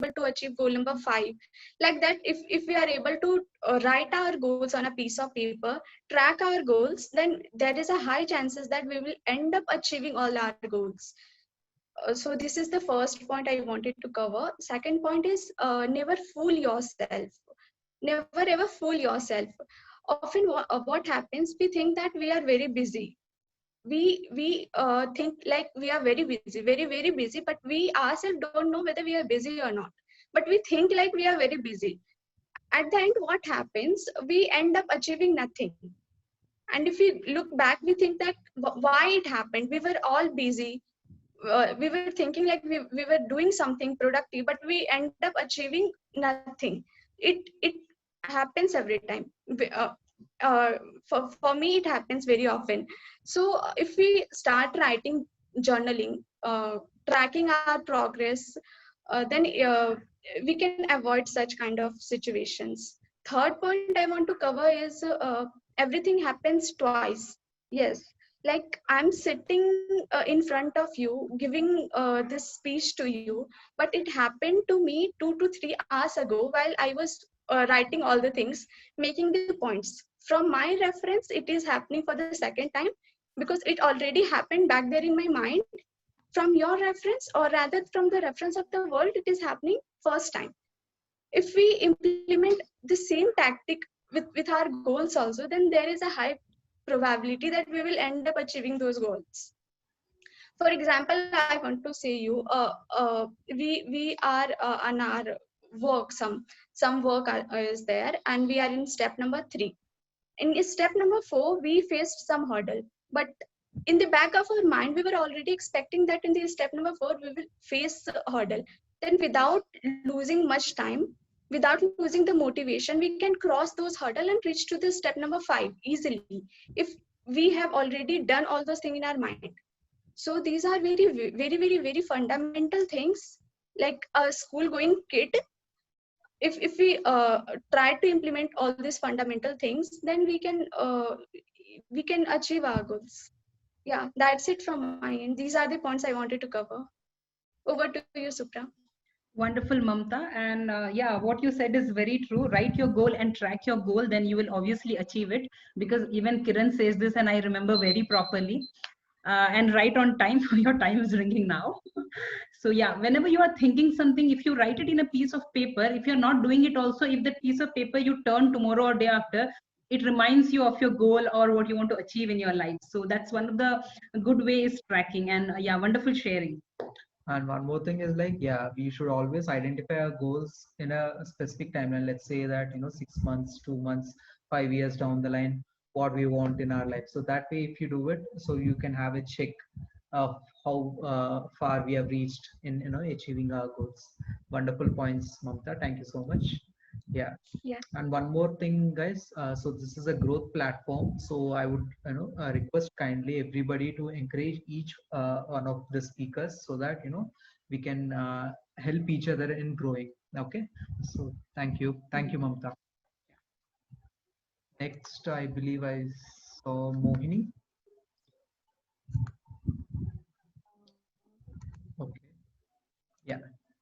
to achieve goal number 5. Like that, if we are able to write our goals on a piece of paper, track our goals, then there is a high chances that we will end up achieving all our goals. So this is the first point I wanted to cover. Second point is never fool yourself. Never ever fool yourself. Often what happens, we think that we are very busy. We think like we are very busy, very busy, but we ourselves don't know whether we are busy or not. But we think like we are very busy. At the end, what happens? We end up achieving nothing. And if we look back, we think that why it happened. We were all busy. We were thinking like we were doing something productive, but we end up achieving nothing. It happens every time. Uh, for me, it happens very often. So if we start writing, journaling, tracking our progress, then we can avoid such kind of situations. Third point I want to cover is everything happens twice. Yes, like I'm sitting in front of you giving this speech to you, but it happened to me 2 to 3 hours ago while I was writing all the things, making the points. From my reference, it is happening for the second time because it already happened back there in my mind. From your reference, or rather from the reference of the world, it is happening first time. If we implement the same tactic with our goals also, then there is a high probability that we will end up achieving those goals. For example, I want to say you, we are on our work, some work is there, and we are in step number 3. In step number 4, we faced some hurdle, but in the back of our mind, we were already expecting that in the step number 4 we will face a hurdle. Then without losing much time, without losing the motivation, we can cross those hurdle and reach to the step number 5 easily, if we have already done all those things in our mind. So these are very fundamental things. Like a school going kid, if we try to implement all these fundamental things, then we can achieve our goals. Yeah, that's it from my end. These are the points I wanted to cover. Over to you, Supra. Wonderful, Mamta. And yeah, what you said is very true. Write your goal and track your goal, then you will obviously achieve it. Because even Kiran says this, and I remember very properly. And write on time. Your time is ringing now. So yeah, whenever you are thinking something, if you write it in a piece of paper, if you're not doing it also, if that piece of paper you turn tomorrow or day after, it reminds you of your goal or what you want to achieve in your life. So that's one of the good ways tracking. And yeah, wonderful sharing. And one more thing is like, yeah, we should always identify our goals in a specific timeline. Let's say that, 6 months, 2 months, 5 years down the line, what we want in our life. So that way, if you do it, so you can have a check of how far we have reached in, achieving our goals. Wonderful points, Mamta. Thank you so much. Yeah. Yeah. And one more thing, guys. So this is a growth platform. So I would, request kindly everybody to encourage each one of the speakers so that we can help each other in growing. Okay. So thank you, Mamta. Next, I believe I saw Mohini. Okay. Yeah.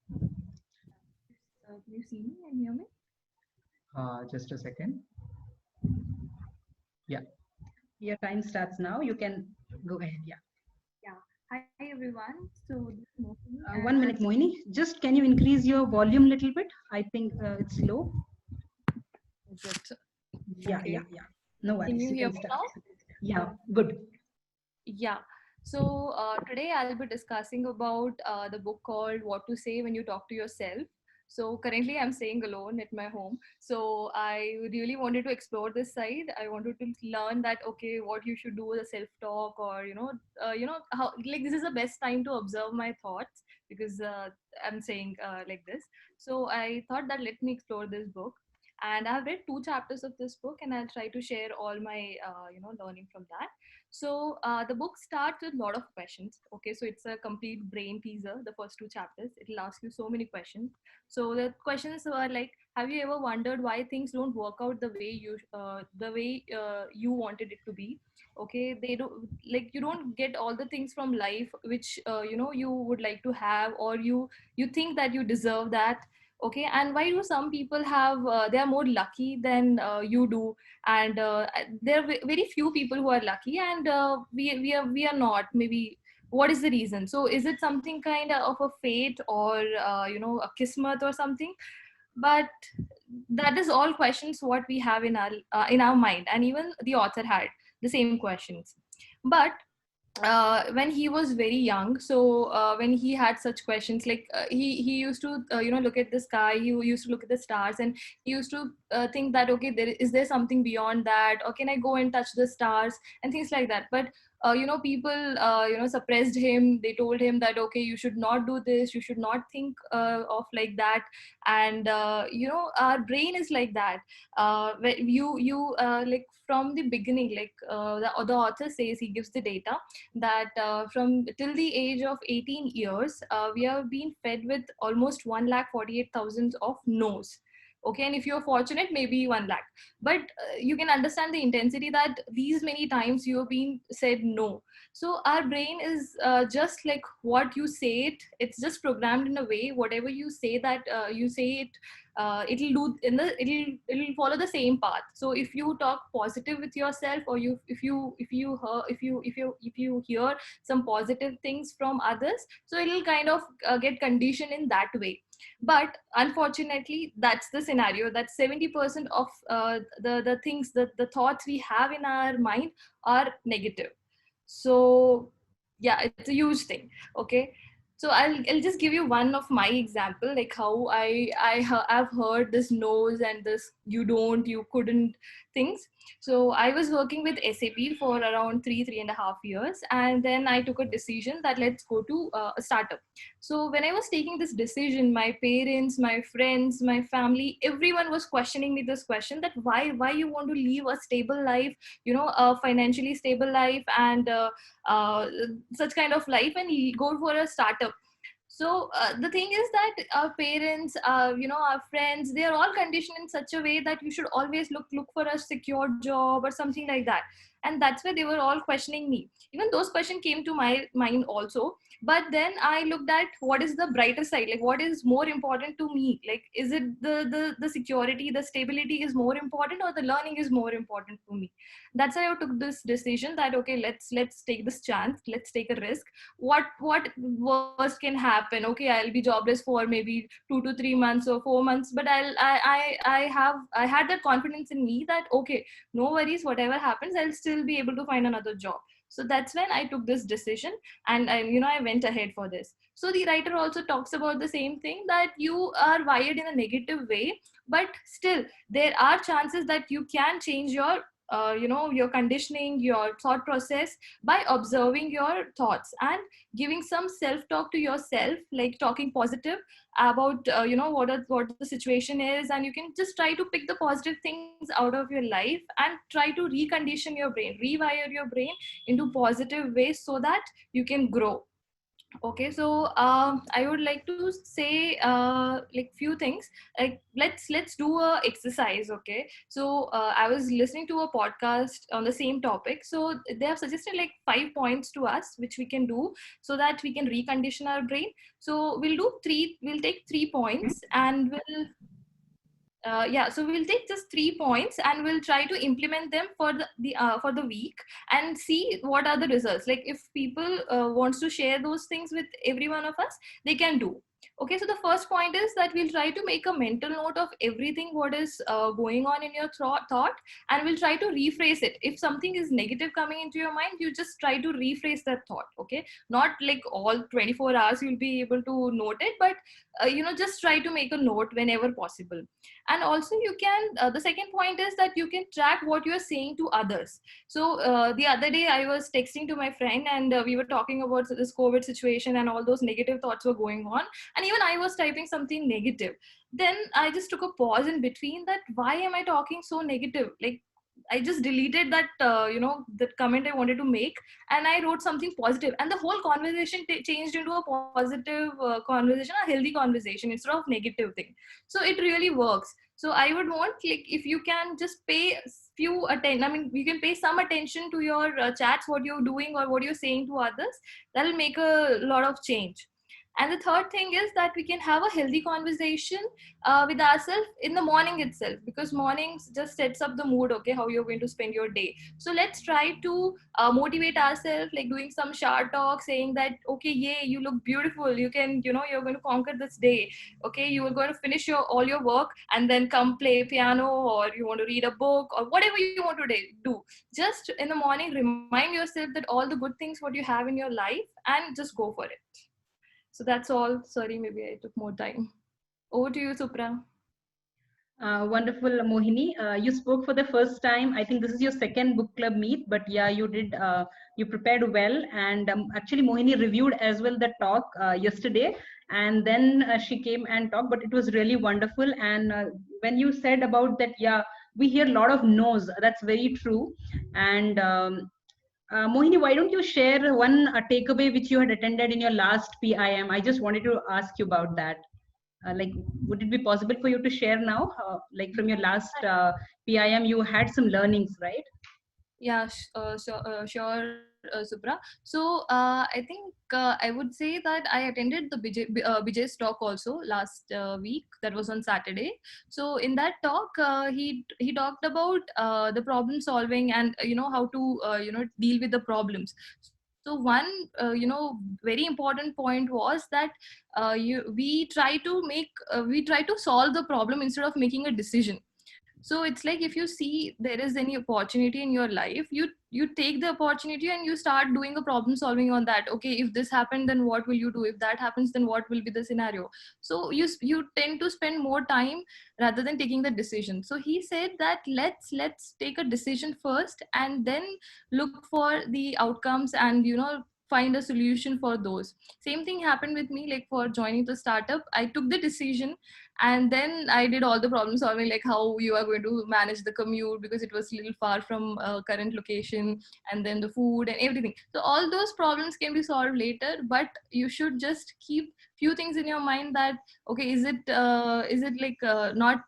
Can you see me and hear me? Just a second. Yeah. Your time starts now. You can go ahead. Yeah. Yeah. Hi everyone. So this is Mohini. 1 minute, Mohini. Just can you increase your volume a little bit? I think it's low. Is it? Yeah, Okay. yeah. No worries. Can you hear can me start. now? Yeah, good. Yeah. So today I'll be discussing about the book called What to Say When You Talk to Yourself. So currently I'm staying alone at my home. So I really wanted to explore this side. I wanted to learn that okay, what you should do with a self-talk, or how like this is the best time to observe my thoughts because I'm saying like this. So I thought that let me explore this book. And I've read 2 chapters of this book, and I'll try to share all my learning from that. So the book starts with a lot of questions. Okay, so it's a complete brain teaser. The first 2 chapters, it'll ask you so many questions. So the questions are like, Have you ever wondered why things don't work out the way you wanted it to be? Okay, they don't, like, you don't get all the things from life which you would like to have, or you think that you deserve that. Okay, and why do some people have they are more lucky than you do, and there are very few people who are lucky, and we are not, maybe. What is the reason? So is it something kind of a fate, or a kismet or something? But that is all questions what we have in our mind, and even the author had the same questions. But when he was very young, so when he had such questions, like he used to look at the sky, he used to look at the stars, and he used to think that, okay, there something beyond that, or can I go and touch the stars and things like that. But people suppressed him. They told him that, okay, you should not do this, you should not think of like that. And our brain is like that. When you like, from the beginning, like the author says, he gives the data that from till the age of 18 years, we have been fed with almost 1,48,000 of no's. Okay, and if you're fortunate, maybe 1 lakh. But you can understand the intensity that these many times you have been said no. So our brain is just like what you say it. It's just programmed in a way. Whatever you say, that you say it, it'll do in the it'll follow the same path. So if you talk positive with yourself, or if you hear some positive things from others, so it'll kind of get conditioned in that way. But unfortunately, that's the scenario, that 70% of the things, that the thoughts we have in our mind are negative. So yeah, it's a huge thing. Okay, so I'll just give you one of my example, like how I've heard this no's and this you don't, you couldn't things. So I was working with SAP for around 3.5 years, and then I took a decision that let's go to a startup. So when I was taking this decision, my parents, my friends, my family, everyone was questioning me this question, that why you want to leave a stable life, a financially stable life, and uh, such kind of life, and go for a startup. So the thing is that our parents, our friends, they are all conditioned in such a way that you should always look for a secure job or something like that. And that's why they were all questioning me. Even those questions came to my mind also. But then I looked at what is the brighter side, like what is more important to me. Like, is it the security, the stability is more important, or the learning is more important for me? That's why I took this decision that, okay, let's take this chance, let's take a risk. What worst can happen? Okay, I'll be jobless for maybe 2 to 3 months or 4 months, but I had that confidence in me that, okay, no worries, whatever happens, I'll still be able to find another job. So that's when I took this decision, and I went ahead for this. So the writer also talks about the same thing, that you are wired in a negative way, but still there are chances that you can change your your conditioning, your thought process, by observing your thoughts and giving some self talk to yourself, like talking positive about what the situation is, and you can just try to pick the positive things out of your life and try to recondition your brain, rewire your brain into positive ways, so that you can grow. Okay, so I would like to say like few things. Like, let's do a exercise. Okay, so I was listening to a podcast on the same topic. So they have suggested like 5 points to us, which we can do so that we can recondition our brain. So we'll take 3 points, and so we'll take just 3 points, and we'll try to implement them for the week, and see what are the results. Like, if people wants to share those things with every one of us, they can do. Okay, so the first point is that we'll try to make a mental note of everything what is going on in your thought, and we'll try to rephrase it. If something is negative coming into your mind, you just try to rephrase that thought. Okay, not like all 24 hours you'll be able to note it, but just try to make a note whenever possible. And also you can the second point is that you can track what you are saying to others. So the other day I was texting to my friend, and we were talking about this COVID situation, and all those negative thoughts were going on, and even I was typing something negative. Then I just took a pause in between, that why am I talking so negative? Like, I just deleted that that comment I wanted to make, and I wrote something positive, and the whole conversation changed into a positive conversation, a healthy conversation, instead of negative thing. So it really works. So I would want, like, if you can just pay few attention, I mean, you can pay some attention to your chats, what you're doing or what you're saying to others. That'll make a lot of change. And the third thing is that we can have a healthy conversation with ourselves in the morning itself, because mornings just sets up the mood, okay, how you're going to spend your day. So let's try to motivate ourselves, like doing some shower talk, saying that, okay, yay, you look beautiful, you can, you know, you're going to conquer this day, okay, you are going to finish your all your work and then come play piano, or you want to read a book, or whatever you want to do. Just in the morning, remind yourself that all the good things what you have in your life, and just go for it. So that's all. Sorry, maybe I took more time. Over to you, Supra. Wonderful, Mohini. You spoke for the first time. I think this is your second book club meet, but yeah, you did. You prepared well, and actually, Mohini reviewed as well the talk yesterday, and then she came and talked. But it was really wonderful. And when you said about that, yeah, we hear a lot of no's. That's very true. And Mohini, why don't you share one takeaway which you had attended in your last PIM? I just wanted to ask you about that. Like, would it be possible for you to share now? Like from your last PIM, you had some learnings, right? Yeah, sure, Supra. So I think I would say that I attended the Bijay's talk also last week. That was on Saturday. So in that talk, he talked about the problem solving, and how to deal with the problems. So one very important point was that we try to solve the problem instead of making a decision. So it's like, if you see there is any opportunity in your life, you take the opportunity and you start doing a problem solving on that. Okay, if this happened, then what will you do? If that happens, then what will be the scenario? So you tend to spend more time rather than taking the decision. So he said that let's take a decision first, and then look for the outcomes, and find a solution for those. Same thing happened with me, like for joining the startup. I took the decision, and then I did all the problem solving, like how you are going to manage the commute, because it was a little far from current location, and then the food and everything. So all those problems can be solved later, but you should just keep few things in your mind, that okay, is it like not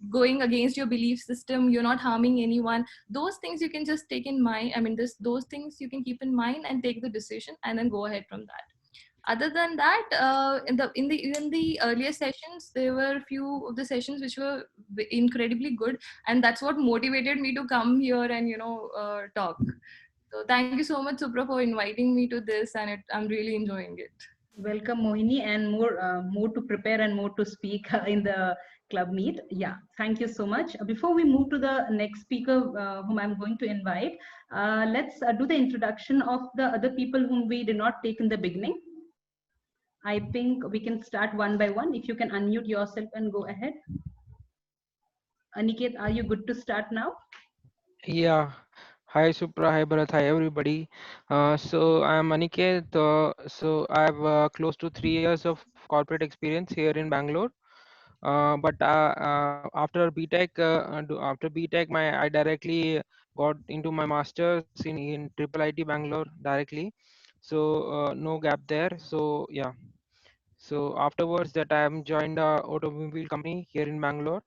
going against your belief system, you're not harming anyone. Those things you can just take in mind, I mean, those things you can keep in mind and take the decision, and then go ahead from that. Other than that, in the earlier sessions, there were a few of the sessions which were incredibly good, and that's what motivated me to come here and talk. So thank you so much, Supra, for inviting me to this, and I'm really enjoying it. Welcome, Mohini, and more to prepare and more to speak in the club meet. Yeah, thank you so much. Before we move to the next speaker, whom I'm going to invite, let's do the introduction of the other people whom we did not take in the beginning. I think we can start one by one. If you can unmute yourself and go ahead. Aniket, are you good to start now? Yeah. Hi Supra, hi Bharat, hi everybody. So I'm Aniket. So I have close to 3 years of corporate experience here in Bangalore. But after BTech, I directly got into my masters in Triple IT Bangalore directly. So no gap there. So yeah. So afterwards that I am joined a automobile company here in Bangalore.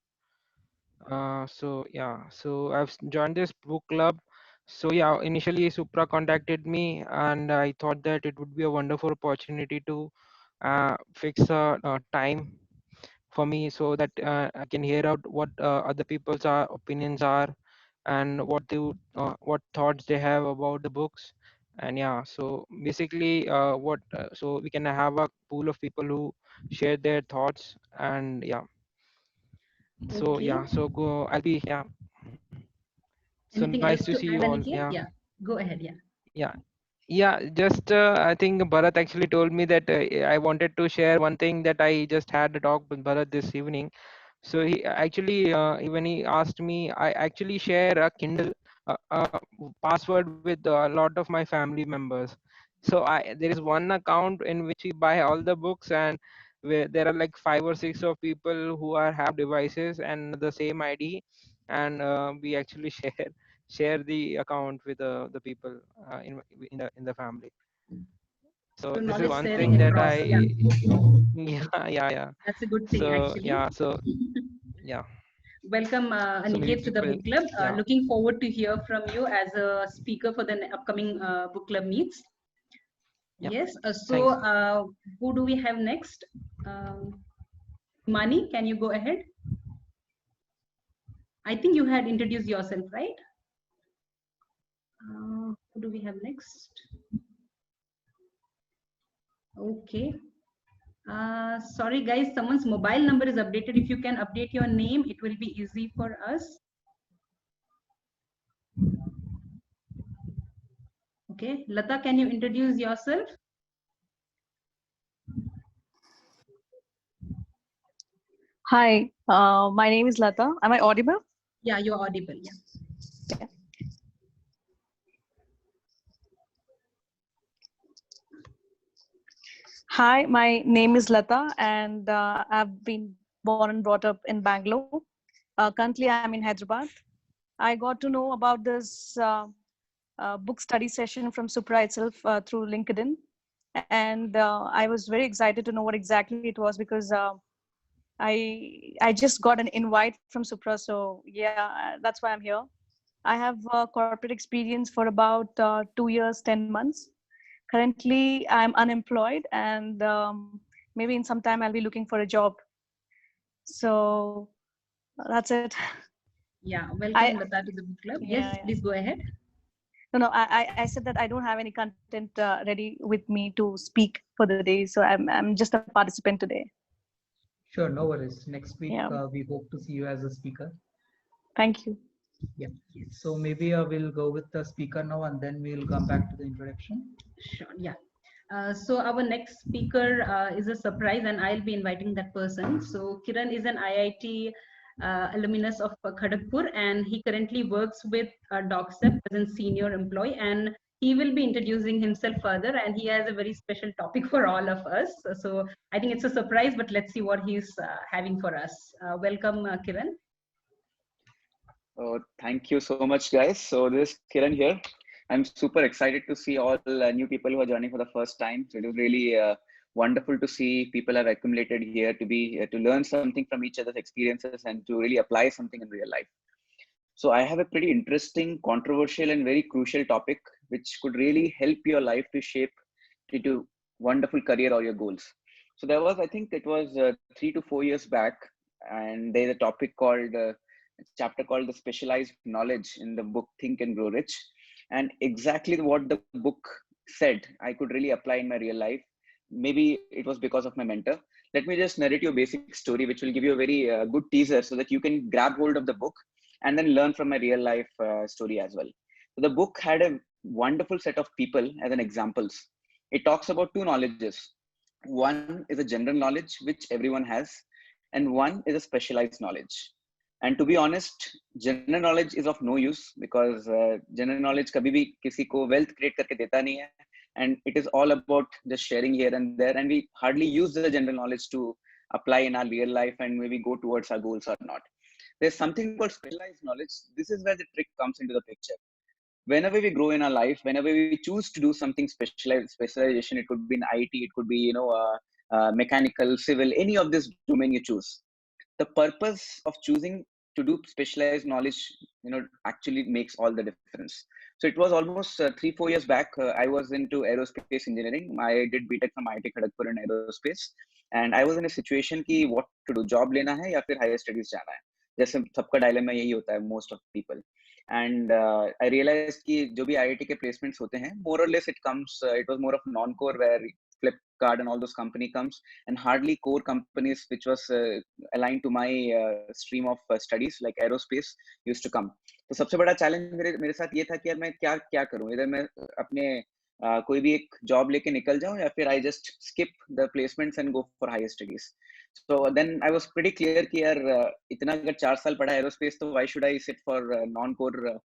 So yeah, so joined this book club. So yeah, initially Supra contacted me, and I thought that it would be a wonderful opportunity to fix a time for me, so that I can hear out what other people's opinions are, and what thoughts they have about the books. And yeah, so basically, so we can have a pool of people who share their thoughts, and yeah. So Okay. yeah, so go. I'll be yeah. So Anything nice else to to see add, you all. Aniket? Yeah, Yeah, go ahead. Yeah. yeah, yeah. Just I think Bharat actually told me that I wanted to share one thing, that I just had a talk with Bharat this evening. So he actually, when he asked me, I actually share a Kindle password with a lot of my family members. So there is one account in which we buy all the books, and where there are like 5 or 6 of people who have devices and the same ID, and we actually share the account with the people in the family. So So this is knowledge one sharing thing that across. Yeah, yeah, yeah, yeah. that's a good thing So actually. yeah, so yeah. Welcome, So maybe Aniket, to the people, book club. yeah, Looking forward to hear from you as a speaker for the upcoming book club meets. yeah. Yes. Thanks. Who do we have next? Mani, can you go ahead? I think you had introduced yourself, right? Who do we have next? Okay. Sorry, guys, someone's mobile number is updated. If you can update your name, it will be easy for us. Okay. Lata, can you introduce yourself? Hi, my name is Lata. Am I audible? Yeah, you're audible. Yeah. Yeah. Hi, my name is Lata, and I've been born and brought up in Bangalore. Currently, I'm in Hyderabad. I got to know about this book study session from Supra itself through LinkedIn, and I was very excited to know what exactly it was because I just got an invite from Supra, so yeah, that's why I'm here. I have corporate experience for about 2 years, 10 months. Currently, I'm unemployed, and maybe in some time I'll be looking for a job. So that's it. Yeah. I Welcome, Lata, to the book club. yeah, Yes, yeah. please go ahead. No, I said that I don't have any content ready with me to speak for the day, so I'm just a participant today. Sure, no worries. Next week, Yeah, we hope to see you as a speaker. thank you. Yeah. So maybe we'll go with the speaker now, and then we'll come back to the introduction. Sure. Yeah. So our next speaker is a surprise, and I'll be inviting that person. So Kiran is an IIT alumnus of Kharagpur, and he currently works with DocSep as a senior employee, and he will be introducing himself further, and he has a very special topic for all of us. So I think it's a surprise, but let's see what he's having for us. Welcome, Kiran. Thank you so much, guys. So this is Kiran here. I'm super excited to see all new people who are joining for the first time. So it is really wonderful to see people have accumulated here to be to learn something from each other's experiences and to really apply something in real life. So I have a pretty interesting, controversial, and very crucial topic which could really help your life to shape into wonderful career or your goals. So there was, I think it was 3 to 4 years back, and there's a topic called chapter called the specialized knowledge in the book Think and Grow Rich, and exactly what the book said I could really apply in my real life. Maybe it was because of my mentor. Let me just narrate you a basic story which will give you a very good teaser so that you can grab hold of the book and then learn from my real life story as well. So the book had a wonderful set of people as an examples. It talks about two knowledges. One is a general knowledge which everyone has, and one is a specialized knowledge. And to be honest, general knowledge is of no use because general knowledge kabhi bhi kisi ko wealth create karke deta nahi hai, and it is all about just sharing here and there, and we hardly use the general knowledge to apply in our real life and maybe go towards our goals or not. There's something called specialized knowledge. This is where the trick comes into the picture. Whenever we grow in our life, whenever we choose to do something specialization, it could be in IT, it could be mechanical, civil, any of this domain you choose. The purpose of choosing to do specialized knowledge, actually makes all the difference. So it was almost 3-4 years back. I was into aerospace engineering. I did BTech from IIT Kharagpur in aerospace, and I was in a situation ki what to do, job lena hai ya fir higher studies jana hai. जैसे सबका dilemma यही होता है most of people. And I realized कि जो भी IIT के placements होते हैं, more or less it was more of non-core where Flipkart and all those company comes, and hardly core companies which was aligned to my stream of studies like aerospace used to come. तो सबसे बड़ा challenge मेरे साथ ये था कि यार मैं क्या क्या करूं, इधर मैं अपने कोई भी एक जॉब लेके निकल जाऊं या फिर I just skip the placements and go for higher studies. So then I was pretty clear कि यार इतना अगर 4 साल पढ़ा aerospace तो why should I sit for non-core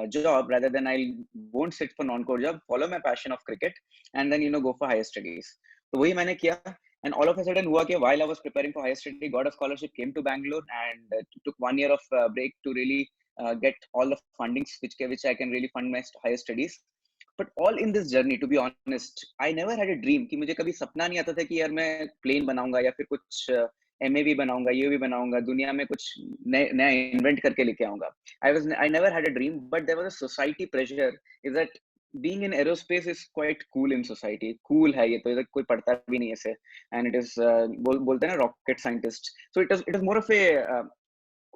job rather than I won't sit for non-core job, follow my passion of cricket and then go for higher studies. तो वही मैंने किया. And all of a sudden हुआ कि while I was preparing for higher study, got a scholarship, came to Bangalore, and took 1 year of break to really get all the fundings which I can really fund my higher studies. But all in this journey, to be honest, I never had a dream कि मुझे कभी सपना नहीं आता था कि यार मैं plane बनाऊंगा या फिर कुछ MA भी बनाऊंगा, ये भी बनाऊंगा, दुनिया में कुछ नया इन्वेंट करके लेके आऊंगा. I never had a dream, but there was a society pressure is that being in aerospace is quite cool in society. Cool है ये तो, इधर कोई पढ़ता भी नहीं ऐसे, and it is बोलते हैं ना rocket scientist. So it is more of a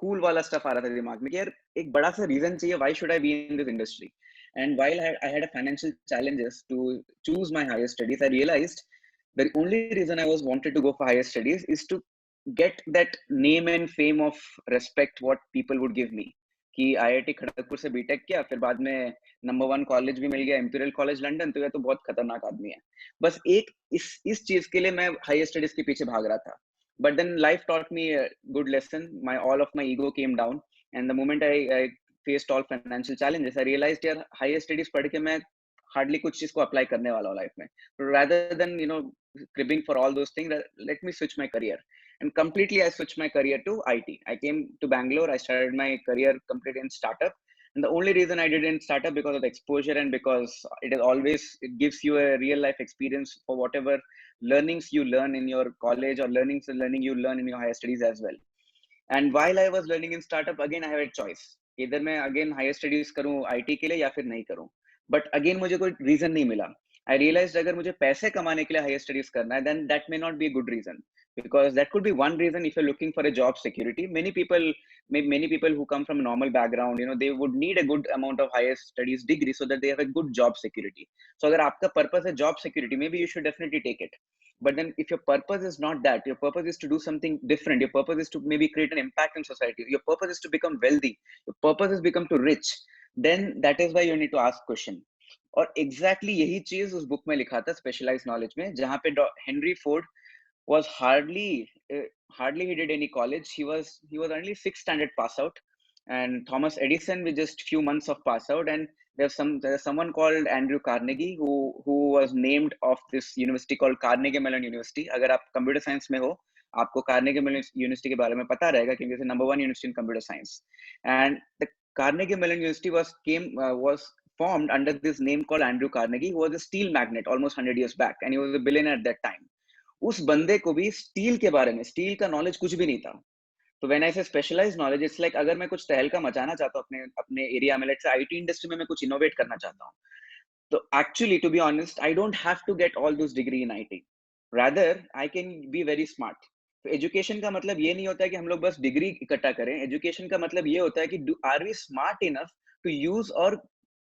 cool वाला stuff आ रहा था दिमाग में कि यार एक बड़ा सा reason चाहिए why should I be in this industry. And while I had a financial challenges to choose my higher studies, I realized the only reason I was wanted to go for higher studies is to get that name and fame of respect what people would give me. कि IIT Kharagpur से BTech किया, फिर बाद में number 1 college भी मिल गया, imperial college London, तो यह तो बहुत खतरनाक आदमी है. बस एक इस चीज के लिए मैं हायर स्टडीज के पीछे भाग रहा था. But then life taught me a good lesson. All of my ego came down, and the moment I faced all financial challenges, I realized यार higher studies पढ़ के मैं hardly कुछ चीज को apply करने वाला हूँ life में. Rather than cribbing for all those things, let me switch my career. And completely I switched my career to IT. I came to Bangalore. I started my career completely in startup. And the only reason I did in startup because of the exposure and because it gives you a real life experience for whatever learnings you learn in your college or learning you learn in your higher studies as well. And while I was learning in startup, again I have a choice. Either मैं again higher studies करूँ IT के लिए या फिर नहीं करूँ. But again मुझे कोई reason नहीं मिला. I realized अगर मुझे पैसे कमाने के लिए higher studies करना है, then that may not be a good reason. Because that could be one reason if you're looking for a job security. Many people who come from a normal background, they would need a good amount of higher studies degree so that they have a good job security. So अगर आपका purpose है job security, maybe you should definitely take it. But then if your purpose is not that, your purpose is to do something different, your purpose is to maybe create an impact in society, your purpose is to become wealthy, your purpose is become to rich, then that is why you need to ask question. और exactly यही चीज उस book में लिखा था specialised knowledge में, जहाँ पे Henry Ford was hardly he did any college. He was only 6th standard pass out, and Thomas Edison with just few months of pass out. And there's someone called Andrew Carnegie who was named of this university called Carnegie Mellon University. अगर आप computer science में हो, आपको Carnegie Mellon University के बारे में पता रहेगा क्योंकि it's number 1 university in computer science. And the Carnegie Mellon University was formed under this name called Andrew Carnegie, who was a steel magnate almost 100 years back, and he was a billionaire at that time. उस बंदे को भी steel के बारे में, steel का knowledge कुछ भी नहीं था. तो व्हेन आई से स्पेशलाइज्ड नॉलेज, इट्स लाइक अगर मैं कुछ तहलका मचाना चाहता हूँ अपने एरिया में, लेट्स से आईटी इंडस्ट्री में मैं कुछ इनोवेट करना चाहता हूँ, तो actually to be honest I don't have to get all this degree in IT, rather I can be very smart. तो एजुकेशन का मतलब ये नहीं होता है कि हम लोग बस डिग्री इकट्ठा करें. एजुकेशन का मतलब ये होता है कि are we smart enough to use और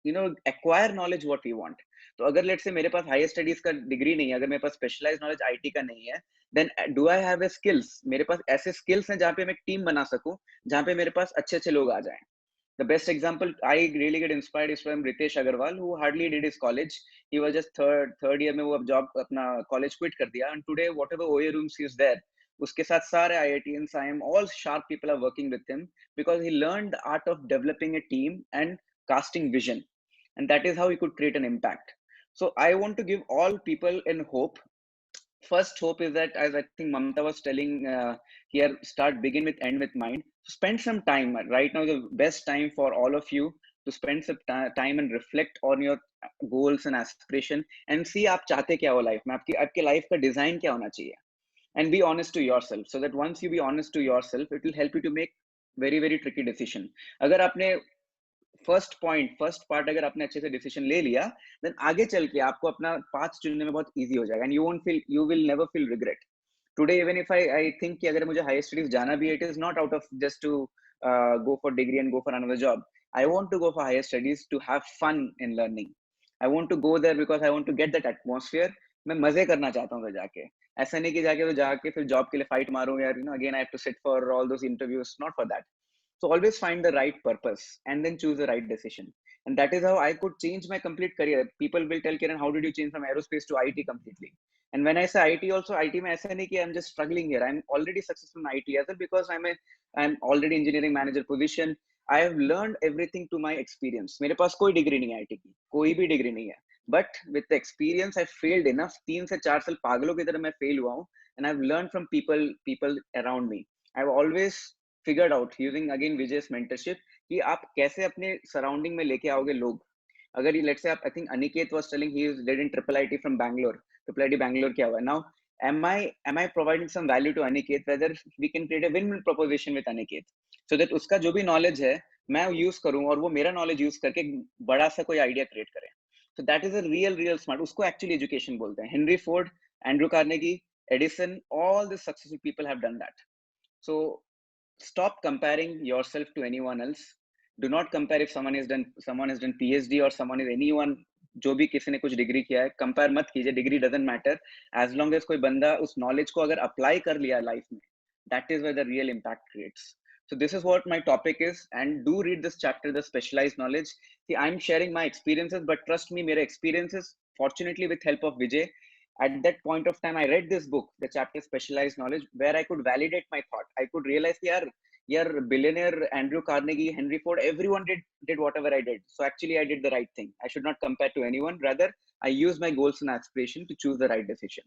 acquire knowledge what we want. तो अगर लेट्स से मेरे पास हायर स्टडीज का डिग्री नहीं है, अगर मेरे पास स्पेशलाइज्ड नॉलेज आईटी का नहीं है, then do I have a skills. मेरे पास ऐसे स्किल्स हैं जहाँ पे मैं टीम बना सकूं, जहाँ पे मेरे पास अच्छे अच्छे लोग आ जाएं. The best example I really get inspired is from Ritesh Agarwal, who hardly did his college. He was just third year में वो job अपना college quit कर दिया, and today whatever OA rooms he is there, उसके साथ सारे IITians, I am all sharp people are working with him because he learned the art of developing a team and casting vision, and that is how he could create an impact. So I want to give all people in hope. First hope is that, as I think Mamta was telling here, begin with, end with mind. Spend some time. Right now, the best time for all of you to spend some time and reflect on your goals and aspiration and see आप चाहते क्या हो life में, आपकी life का design क्या होना चाहिए. And be honest to yourself, so that once you be honest to yourself, it will help you to make very very tricky decision. अगर आपने फर्स्ट पार्ट अगर आपने अच्छे से डिसीजन ले लिया, देन आगे चल के आपको अपना पाथ चुनने में बहुत इजी हो जाएगा, and you will never feel regret. Today even if I think कि अगर मुझे हायर स्टडीज जाना भी, it is not out of just to go for degree and go for another job. I want to go for higher studies to have fun in learning. I want to go there because I want to get that atmosphere. मैं मजे करना चाहता हूँ जाके, ऐसा नहीं कि जाके फिर जॉब के लिए फाइट मारूं यार, again I have to sit for all those interviews. Not for that. So always find the right purpose and then choose the right decision. And that is how I could change my complete career. People will tell Kiran, how did you change from aerospace to IT completely? And when I say IT also, IT mein aisa nahi ki I'm just struggling here. I'm already successful in IT as well because I'm already engineering manager position. I have learned everything to my experience. मेरे पास कोई degree नहीं है IT की, कोई भी degree नहीं है. But with the experience, I failed enough. 3 से 4 साल पागलों की तरह मैं fail हुआ हूँ. And I've learned from people around me. I've always figured out using again Vijay's mentorship कि आप कैसे अपने सराउंडिंग में लेके आओगे लोग. अगर लेट्स से आप, I think Aniket was telling he is did in IIIT from Bangalore. IIIT Bangalore क्या हुआ now, am I providing some value to Aniket, whether we can create a win-win proposition with Aniket, so that उसका जो भी knowledge है मैं use करूँ और वो मेरा knowledge use करके बड़ा सा कोई idea create करे. So that is a real smart. उसको actually education बोलते हैं. Henry Ford, Andrew Carnegie, Edison, all the successful people have done that. So stop comparing yourself to anyone else. Do not compare if someone has done PhD or someone is anyone. जो भी किसी ने कुछ degree किया है, compare मत कीजिए. Degree doesn't matter, as long as कोई बंदा उस नॉलेज को अगर अप्लाई कर लिया लाइफ में, that is where the real impact creates. So this is what my topic is, and do read this chapter, the specialized knowledge. See, I'm sharing my experiences, but trust me, mere experiences, fortunately with help of Vijay, at that point of time I read this book, the chapter specialized knowledge, where I could validate my thought. I could realize yeah, billionaire Andrew Carnegie, Henry Ford, everyone did whatever I did. So actually I did the right thing. I should not compare to anyone. Rather, I use my goals and aspiration to choose the right decision.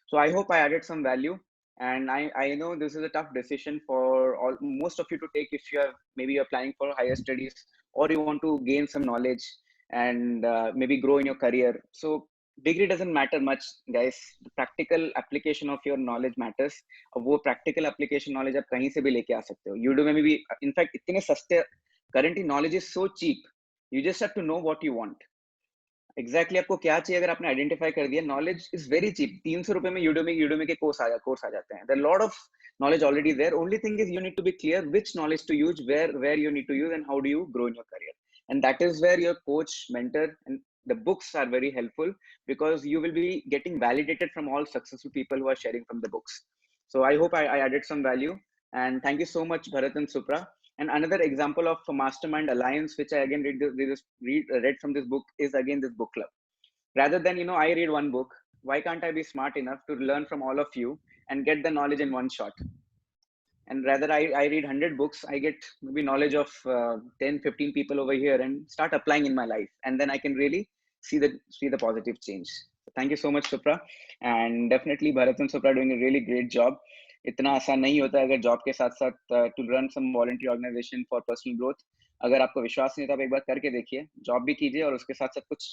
So I hope I added some value. And I know this is a tough decision for most of you to take if you have, maybe you're applying for higher studies or you want to gain some knowledge and maybe grow in your career. So degree doesn't matter much, guys. The practical application of your knowledge matters. अब वो practical application knowledge आप कहीं से भी लेके आ सकते हो. Udemy में भी, in fact, इतने सस्ते, currently knowledge is so cheap. You just have to know what you want. Exactly आपको क्या चाहिए अगर आपने identify कर दिया. Knowledge is very cheap. 300 रुपए में Udemy के course आ जाते हैं. There are a lot of knowledge already there. Only thing is you need to be clear which knowledge to use, where you need to use, and how do you grow in your career. And that is where your coach, mentor, and the books are very helpful, because you will be getting validated from all successful people who are sharing from the books. So I hope I added some value, and thank you so much, Bharat and Supra. And another example of a mastermind alliance, which I again read from this book, is again this book club. Rather than, I read one book, why can't I be smart enough to learn from all of you and get the knowledge in one shot? And rather I read 100 books, I get maybe knowledge of 10, 15 people over here and start applying in my life. And then I can really see the positive change. So thank you so much, Supra. And definitely Bharat and Supra are doing a really great job. इतना आसान नहीं होता अगर job के साथ साथ to run some voluntary organization for personal growth. अगर आपको विश्वास नहीं था, आप एक बार करके देखिए, जॉब भी कीजिए और उसके साथ साथ कुछ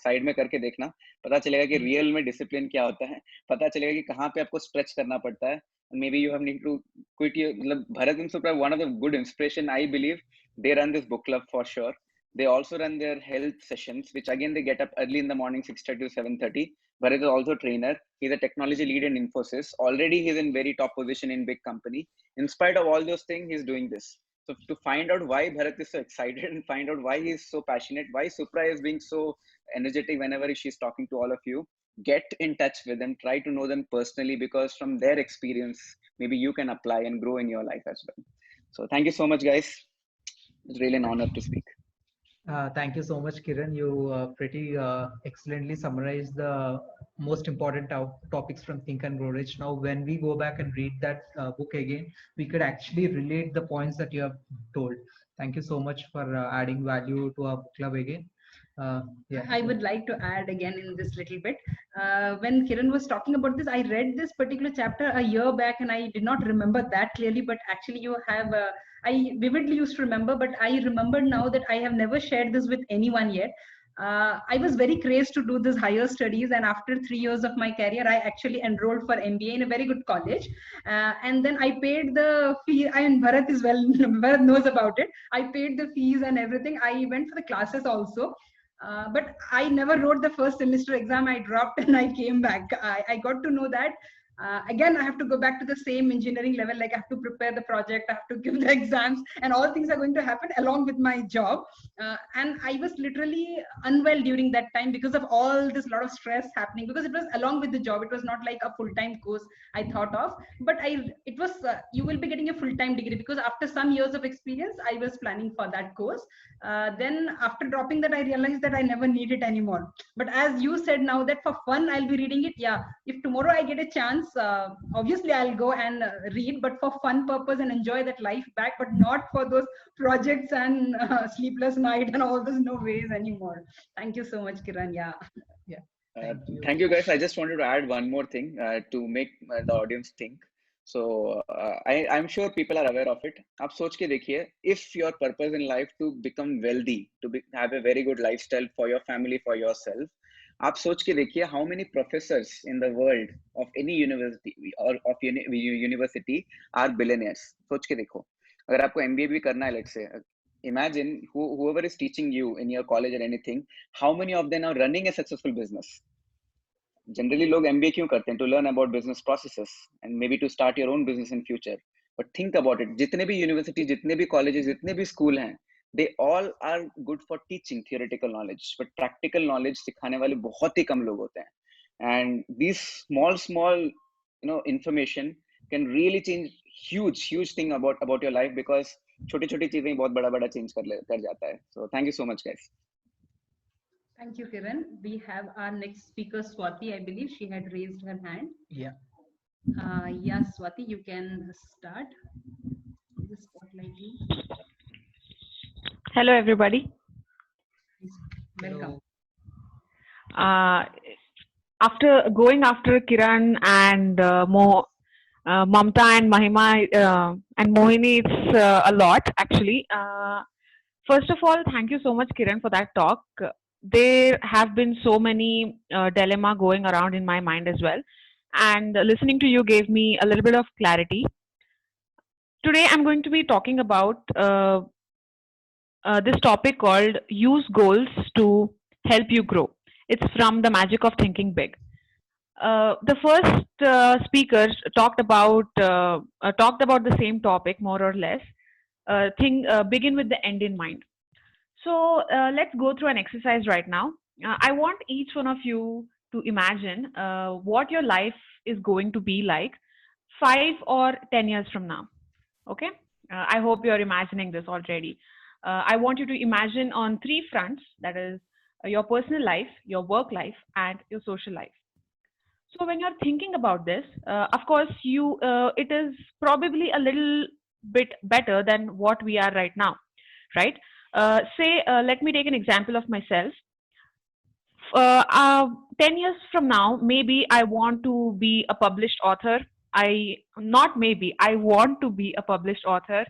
साइड में करके देखना. पता चलेगा कि रियल में डिसिप्लिन क्या होता है, पता चलेगा कि कहाँ पे आपको स्ट्रेच करना पड़ता है. Maybe you have need to quit your, Bharat and Supra, one of the good inspiration, I believe. They run this book club for sure. They also run their health sessions, which again they get up early in the morning, 6:30 to 7:30. Bharat is also a trainer. He's a technology lead in Infosys. Already he's in very top position in big company. In spite of all those things, he's doing this. So to find out why Bharat is so excited and find out why he's so passionate, why Supra is being so energetic whenever she's talking to all of you, get in touch with them, try to know them personally, because from their experience, maybe you can apply and grow in your life as well. So thank you so much, guys. It's really an honor to speak. Thank you so much, Kiran. You pretty excellently summarized the most important topics from Think and Grow Rich. Now, when we go back and read that book again, we could actually relate the points that you have told. Thank you so much for adding value to our book club again. Yeah. I would like to add again in this little bit. When Kiran was talking about this, I read this particular chapter a year back and I did not remember that clearly, but actually you have, I vividly used to remember, but I remember now that I have never shared this with anyone yet. I was very crazed to do this higher studies, and after 3 years of my career, I actually enrolled for MBA in a very good college, and then I paid the fee. I mean, Bharat is well, Bharat knows about it. I paid the fees and everything. I went for the classes also. But I never wrote the first semester exam. I dropped and I came back. I got to know that again, I have to go back to the same engineering level. Like I have to prepare the project, I have to give the exams, and all things are going to happen along with my job. And I was literally unwell during that time because of all this lot of stress happening, because it was along with the job. It was not like a full-time course I thought of, but it was, you will be getting a full-time degree, because after some years of experience, I was planning for that course. Then after dropping that, I realized that I never need it anymore. But as you said now, that for fun, I'll be reading it. Yeah, if tomorrow I get a chance, obviously I'll go and read, but for fun purpose and enjoy that life back, but not for those projects and sleepless night and all those no ways anymore. Thank you so much, Kiran. Yeah. Thank you, guys. I just wanted to add one more thing to make the audience think. So I'm sure people are aware of it. आप सोच के देखिए, if your purpose in life to become wealthy, to have a very good lifestyle for your family, for yourself, आप सोच के देखिए how many professors in the world of any university or of university are billionaires. सोच के देखो, अगर आपको MBA भी करना है, let's say, imagine whoever is teaching you in your college or anything, how many of them are running a successful business. Generally लोग MBA क्यों करते हैं? To learn about business processes and maybe to start your own business in future. But think about it, जितने भी university, जितने भी colleges, जितने भी school हैं, they all are good for teaching theoretical knowledge, but practical knowledge सिखाने वाले बहुत ही कम लोग होते हैं. And these small information can really change huge thing about your life, because छोटी छोटी चीजें बहुत बड़ा change कर जाता है. So thank you so much, guys. Thank you, Kiran. We have our next speaker, Swati. I believe she had raised her hand. Yeah. Yeah, Swati, you can start. Just spotlight you. Hello, everybody. Welcome. After going after Kiran and Mamta and Mahima and Mohini, it's a lot actually. First of all, thank you so much, Kiran, for that talk. There have been so many dilemma going around in my mind as well, and listening to you gave me a little bit of clarity. Today, I'm going to be talking about this topic called use goals to help you grow. It's from The Magic of Thinking Big. The first speaker talked about the same topic more or less. Begin with the end in mind. So let's go through an exercise right now. I want each one of you to imagine what your life is going to be like 5 or 10 years from now. Okay? I hope you're imagining this already. I want you to imagine on 3 fronts, that is your personal life, your work life, and your social life. So when you're thinking about this, of course, it is probably a little bit better than what we are right now, right? Let me take an example of myself. 10 years from now, maybe I want to be a published author. I want to be a published author.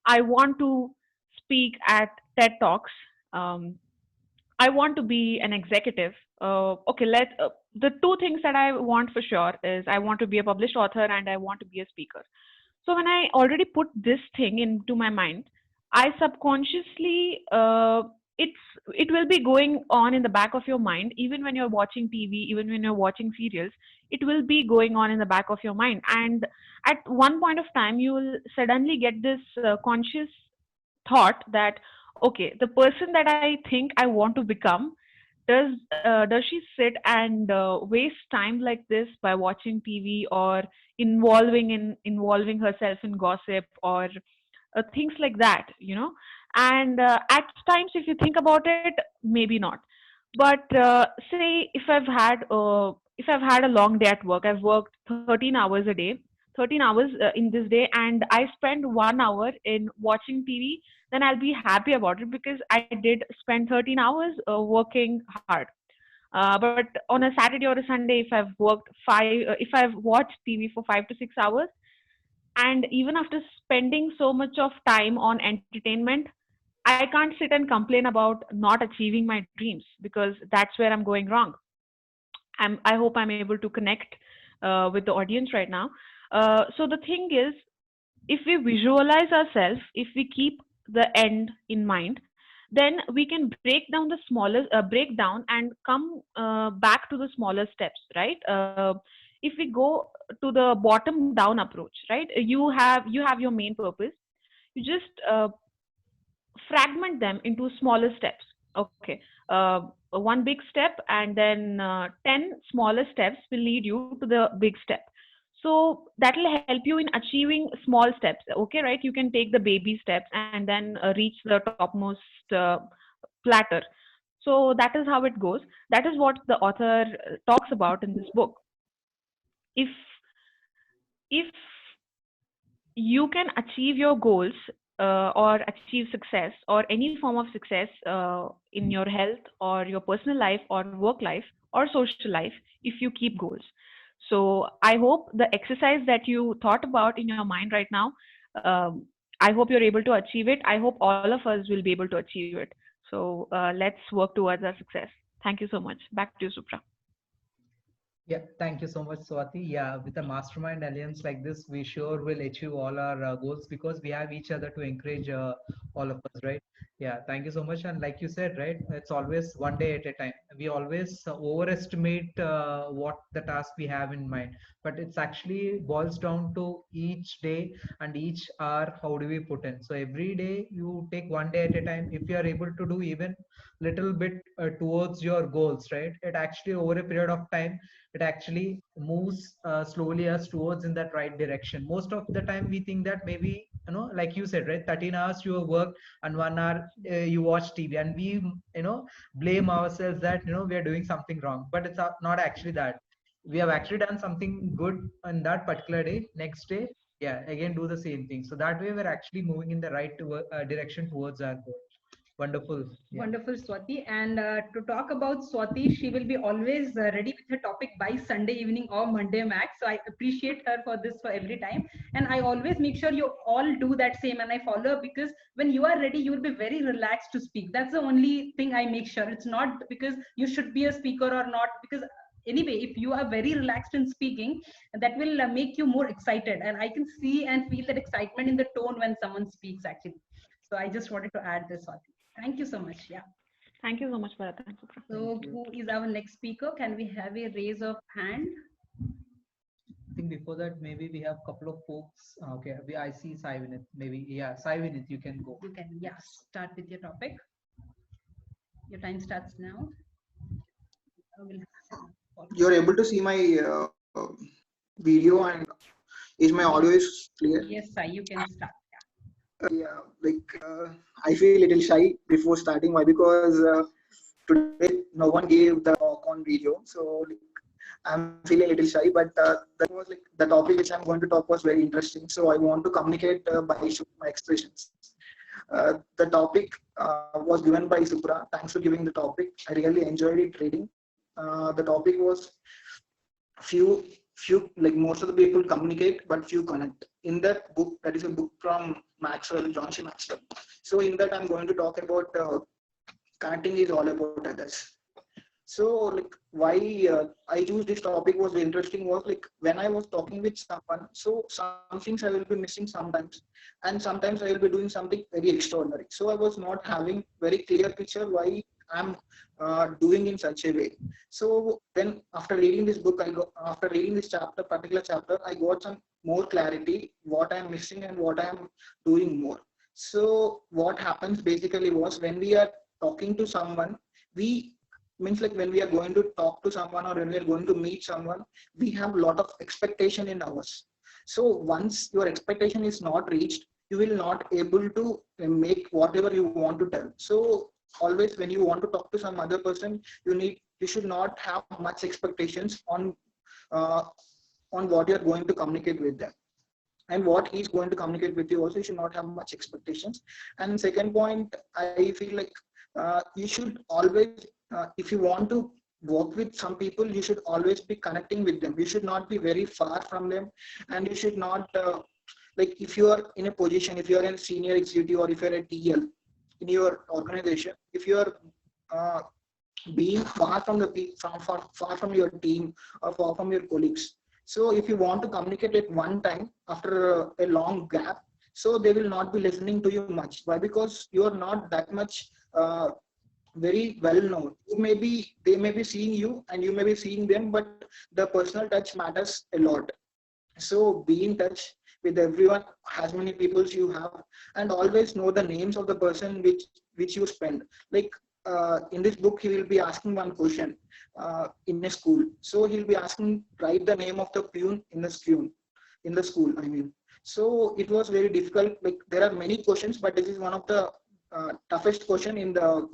I want to speak at TED Talks. I want to be an executive. The 2 things that I want for sure is I want to be a published author and I want to be a speaker. So when I already put this thing into my mind, I subconsciously, it will be going on in the back of your mind, even when you're watching TV, even when you're watching serials, it will be going on in the back of your mind. And at one point of time, you will suddenly get this conscious thought that, okay, the person that I think I want to become, does she sit and waste time like this by watching TV or involving herself in gossip or things like that, you know? And at times, if you think about it, maybe not. But say if I've had a long day at work, I've worked 13 hours a day, 13 hours in this day, and I spend 1 hour in watching TV, then I'll be happy about it because I did spend 13 hours working hard. But on a Saturday or a Sunday, if I've watched TV for 5 to 6 hours, and even after spending so much of time on entertainment, I can't sit and complain about not achieving my dreams, because that's where I'm going wrong. I hope I'm able to connect with the audience right now. So the thing is, if we visualize ourselves, if we keep the end in mind, then we can break down and come back to the smaller steps, right? If we go to the bottom down approach, right? You have your main purpose. You just fragment them into smaller steps. Okay. One big step, and then 10 smaller steps will lead you to the big step. So that will help you in achieving small steps. Okay, right? You can take the baby steps and then reach the topmost platter. So that is how it goes. That is what the author talks about in this book. If you can achieve your goals or achieve success or any form of success in your health or your personal life or work life or social life, if you keep goals. So I hope the exercise that you thought about in your mind right now, I hope you're able to achieve it. I hope all of us will be able to achieve it. So let's work towards our success. Thank you so much. Back to you, Supra. Yeah, thank you so much, Swati. Yeah, with a mastermind alliance like this, we sure will achieve all our goals because we have each other to encourage all of us, right? Yeah, thank you so much. And like you said, right, it's always one day at a time. We always overestimate what the task we have in mind, but it's actually boils down to each day and each hour. How do we put in? So every day you take one day at a time. If you are able to do even little bit towards your goals, right? It actually over a period of time it actually moves slowly us towards in that right direction. Most of the time we think that maybe, like you said, right, 13 hours you work and 1 hour you watch TV, and we blame ourselves that we are doing something wrong, but it's not actually that. We have actually done something good on that particular day. Next day, yeah, again do the same thing. So that way we're actually moving in the right direction towards our goal. Wonderful. Yeah. Wonderful, Swati. And to talk about Swati, she will be always ready with her topic by Sunday evening or Monday max. So I appreciate her for this for every time. And I always make sure you all do that same and I follow, because when you are ready, you will be very relaxed to speak. That's the only thing I make sure. It's not because you should be a speaker or not, because anyway, if you are very relaxed in speaking, that will make you more excited. And I can see and feel that excitement in the tone when someone speaks, actually. So I just wanted to add this, Swati. Thank you so much. Yeah. Thank you so much, Bharata and Supra. So who is our next speaker? Can we have a raise of hand? I think before that, maybe we have a couple of folks. Okay, I see Sai Vinith. Maybe, yeah, Sai Vinith, you can go. You can, yeah, start with your topic. Your time starts now. You're able to see my video, and is my audio is clear? Yes, Sai, you can start. Yeah, I feel a little shy before starting. Why? Because today no one gave the talk on video, so I'm feeling a little shy. But that was the topic which I'm going to talk was very interesting. So I want to communicate by my expressions. The topic was given by Supra. Thanks for giving the topic. I really enjoyed it reading. The topic was few most of the people communicate but few connect. In that book, that is a book from Maxwell, John C. Maxwell. So in that I'm going to talk about connecting is all about others. So why I choose this topic was interesting was when I was talking with someone, so some things I will be missing sometimes, and sometimes I will be doing something very extraordinary. So I was not having very clear picture why I'm doing in such a way. So then after reading this book, after reading this particular chapter, I got some more clarity what I'm missing and what I'm doing more. So what happens basically was when we are talking to someone, when we are going to talk to someone or when we are going to meet someone, we have a lot of expectation in ours. So once your expectation is not reached, you will not able to make whatever you want to tell. So always when you want to talk to some other person, you should not have much expectations on what you're going to communicate with them, and what he's going to communicate with you also. You should not have much expectations. And second point, I feel you should always if you want to work with some people, you should always be connecting with them. You should not be very far from them, and you should not if you are in a position, if you are a senior executive or if you're a TL in your organization, if you are being far from far from your team or far from your colleagues, so if you want to communicate at one time after a long gap, so they will not be listening to you much. Why? Because you are not that much very well known. They may be seeing you and you may be seeing them, but the personal touch matters a lot. So be in touch with everyone, as many people you have, and always know the names of the person which you spend. In this book, he will be asking one question in a school. So he'll be asking, write the name of the peon in the school. I mean, so it was very difficult. There are many questions, but this is one of the toughest question in the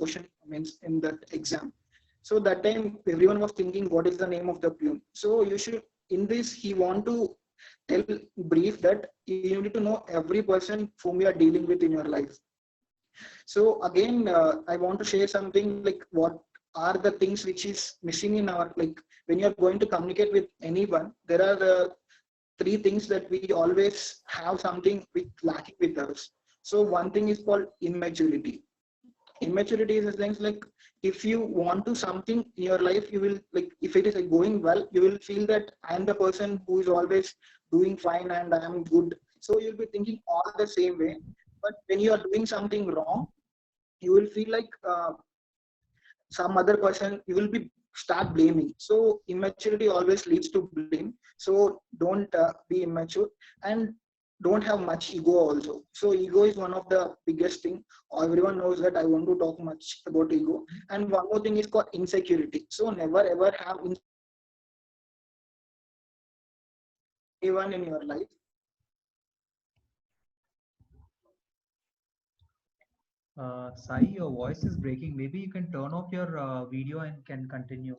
in the exam. So that time everyone was thinking, what is the name of the peon? So you should, in this, he want to tell brief that you need to know every person whom you are dealing with in your life. So again, I want to share something what are the things which is missing in our, when you are going to communicate with anyone, there are three things that we always have something lacking with us. So one thing is called immaturity. immaturity is things like, if you want to something in your life, you will like, if it is like going well, you will feel that I am the person who is always doing fine and I am good. So you'll be thinking all the same way. But when you are doing something wrong, you will feel like some other person, you will be start blaming. So immaturity always leads to blame. So don't be immature, and don't have much ego also. So ego is one of the biggest thing. Everyone knows that I want to talk much about ego. And one more thing is called insecurity. So never ever have anyone in your life. Sai, your voice is breaking. Maybe you can turn off your video and can continue.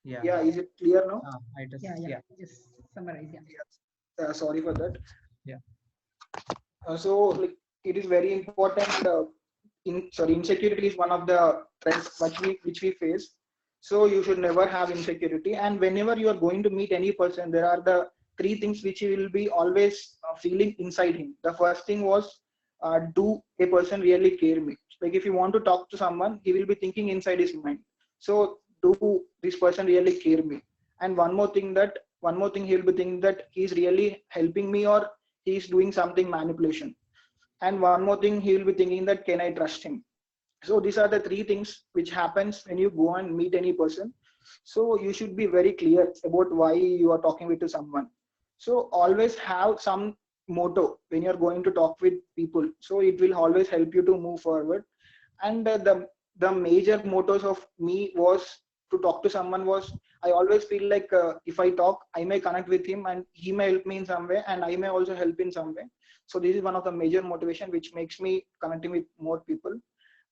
Yeah. Yeah, is it clear now? I just, Yeah. Just summarize. Yeah. Yes. Sorry for that. Yeah. So like, it is very important. Insecurity is one of the threats which we face. So you should never have insecurity. And whenever you are going to meet any person, there are the three things which you will be always feeling inside him. The first thing was, do a person really care me? Like if you want to talk to someone, he will be thinking inside his mind. So do this person really care me? And one more thing he'll be thinking that he's really helping me, or he's doing something manipulation. And one more thing he will be thinking that, can I trust him? So these are the three things which happens when you go and meet any person. So you should be very clear about why you are talking with to someone. So always have some motto when you're going to talk with people. So it will always help you to move forward. And the major mottos of me was to talk to someone was, I always feel like if I talk, I may connect with him and he may help me in some way, and I may also help in some way. So this is one of the major motivation which makes me connecting with more people.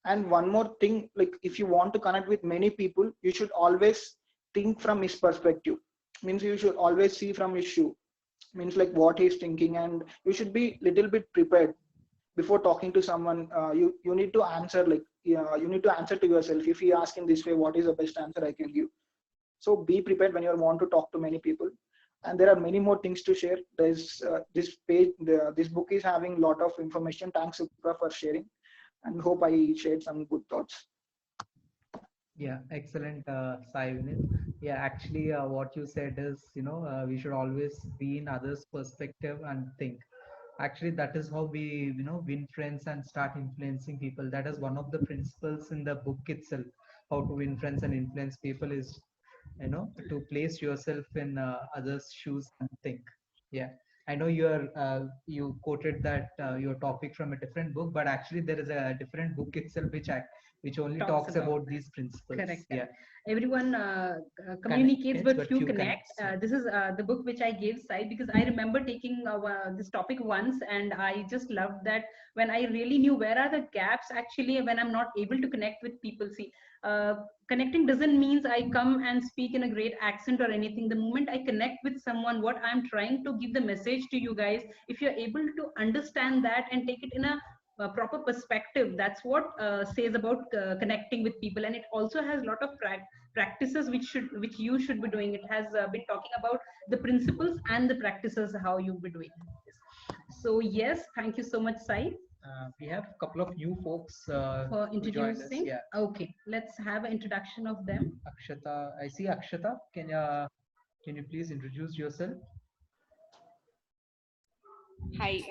And one more thing, like if you want to connect with many people, you should always think from his perspective. Means you should always see from his shoe. Means like what he's thinking, and you should be little bit prepared before talking to someone. You need to answer like, you need to answer to yourself. If you ask in this way, what is the best answer I can give? So be prepared when you want to talk to many people. And there are many more things to share. There's this page, this book is having a lot of information. Thanks, Supra, for sharing, and hope I shared some good thoughts. Yeah, excellent, Sai Vinit. Yeah, actually, what you said is, we should always be in others' perspective and think. Actually, that is how we, win friends and start influencing people. That is one of the principles in the book itself. How to win friends and influence people is, to place yourself in others' shoes and think. Yeah, I know you quoted that your topic from a different book, but actually there is a different book itself which only talks about these principles. Correct. Yeah. Everyone communicates, but few connect. connects. This is the book which I gave Sai, because I remember taking this topic once, and I just loved that when I really knew where are the gaps actually when I'm not able to connect with people. See, connecting doesn't mean I come and speak in a great accent or anything. The moment I connect with someone, what I'm trying to give the message to you guys, if you're able to understand that and take it in a proper perspective, that's what says about connecting with people. And it also has a lot of practices which you should be doing. It has been talking about the principles and the practices how you'll be doing this. So yes, thank you so much, Sai. We have a couple of new folks For introducing. Yeah. Okay, let's have an introduction of them. Akshata, I see Akshata. Can you please introduce yourself? Hi,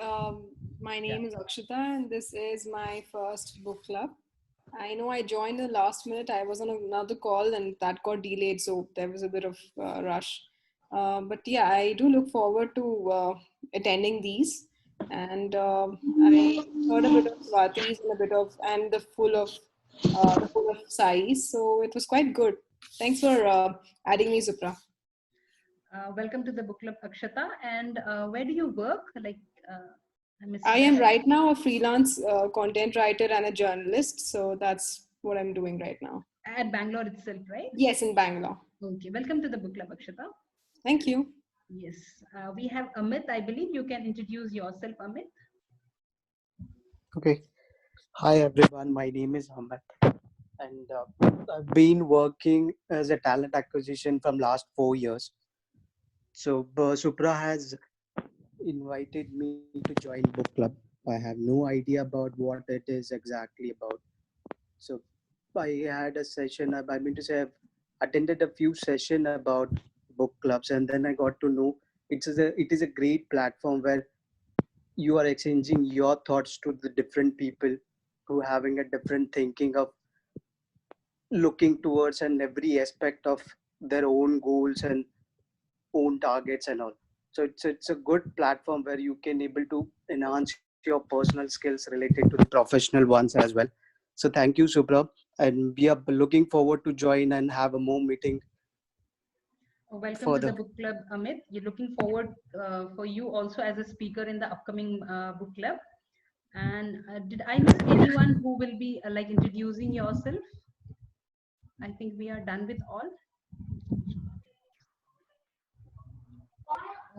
my name is Akshita, and this is my first book club. I know I joined the last minute. I was on another call and that got delayed, so there was a bit of rush. But yeah, I do look forward to attending these. And I heard a bit of Swati's and the full of Sai's, so it was quite good. Thanks for adding me, Supra. Welcome to the book club, Akshata. And where do you work? Like, I am right now a freelance content writer and a journalist. So that's what I'm doing right now. At Bangalore itself, right? Yes, in Bangalore. Okay. Welcome to the book club, Akshata. Thank you. Yes. We have Amit. I believe you can introduce yourself, Amit. Okay. Hi, everyone. My name is Amit. And I've been working as a talent acquisition from last 4 years. So Supra has invited me to join book club. I have no idea about what it is exactly about. So I had a session. I mean to say, I've attended a few sessions about book clubs, and then I got to know it is a great platform where you are exchanging your thoughts to the different people who having a different thinking of looking towards and every aspect of their own goals and own targets and all. So it's a good platform where you can able to enhance your personal skills related to the professional ones as well. So thank you, Subra, and we are looking forward to join and have a more meeting Welcome to the further. book club, Amit. You're looking forward for you also as a speaker in the upcoming book club. And did I miss anyone who will be like introducing yourself? I think we are done with all.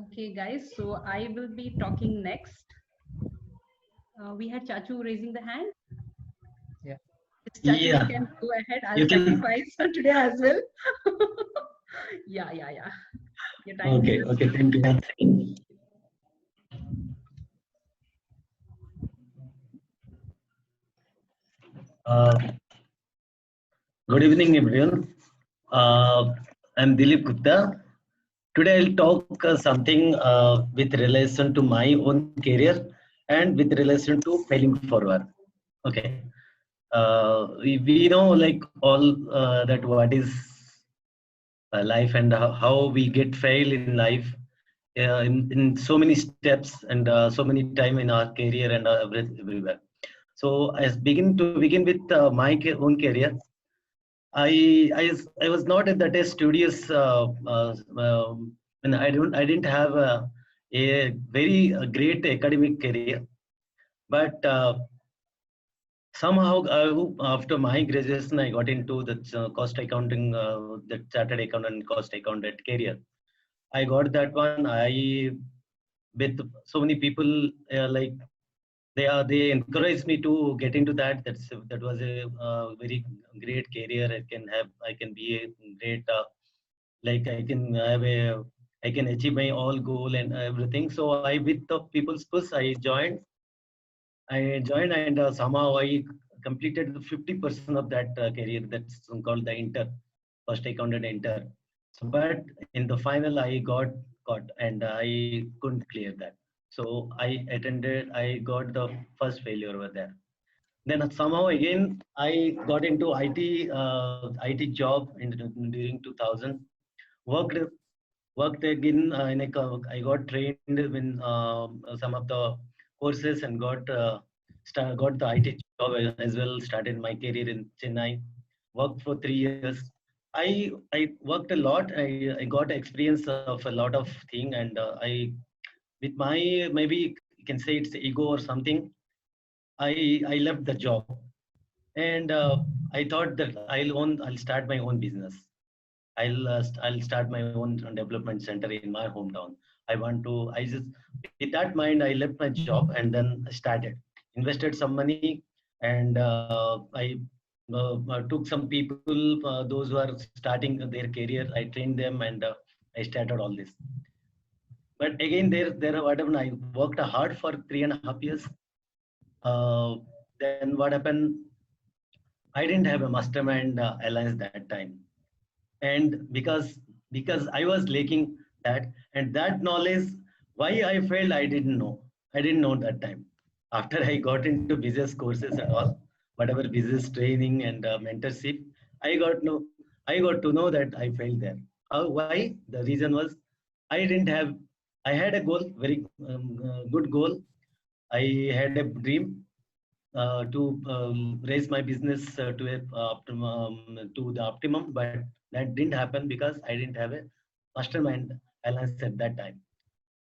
Okay, guys. So I will be talking next. We had Chachu raising the hand. Yeah. Chachu, Yeah. you can go ahead. I'll You can. sacrifice today as well. Yeah. Your time Okay. is Okay. Thank you. Good evening, everyone. I'm Dilip Gupta. Today I'll talk something with relation to my own career and with relation to failing forward. Okay. We know like all that what is life and how we get fail in life in so many steps and so many time in our career and everywhere. So as begin with my own career, I was not at that studious and I didn't have a very great academic career, but somehow after my graduation I got into the cost accounting, the chartered accountant cost accountant career. I got that one. I with so many people like they encouraged me to get into that. That was a very great career. I can be a great like I can achieve my all goal and everything. So I with the people's push I joined and somehow I completed 50% of that career. That's called the inter first accountant inter. So, but in the final I got caught and I couldn't clear that. So I got the first failure over there. Then somehow again I got into IT job during 2000. Worked worked again I got trained in some of the courses and got the IT job as well. Started my career in Chennai. Worked for 3 years. I worked a lot. I got experience of a lot of thing and I with my maybe you can say it's ego or something. I left the job and I thought that I'll start my own business. I'll start my own development center in my hometown. I just with that mind I left my job and then started invested some money and I took some people those who are starting their career. I trained them and I started all this. But again there what happened, I worked hard for 3.5 years. Then what happened, I didn't have a mastermind alliance that time, and because I was lacking that and that knowledge, why I failed I didn't know that time. After I got into business courses and all, whatever business training and mentorship, I got to know that I failed there. Why? The reason was I didn't have. I had a goal, very good goal. I had a dream to raise my business to the optimum, but that didn't happen because I didn't have a mastermind alliance at that time.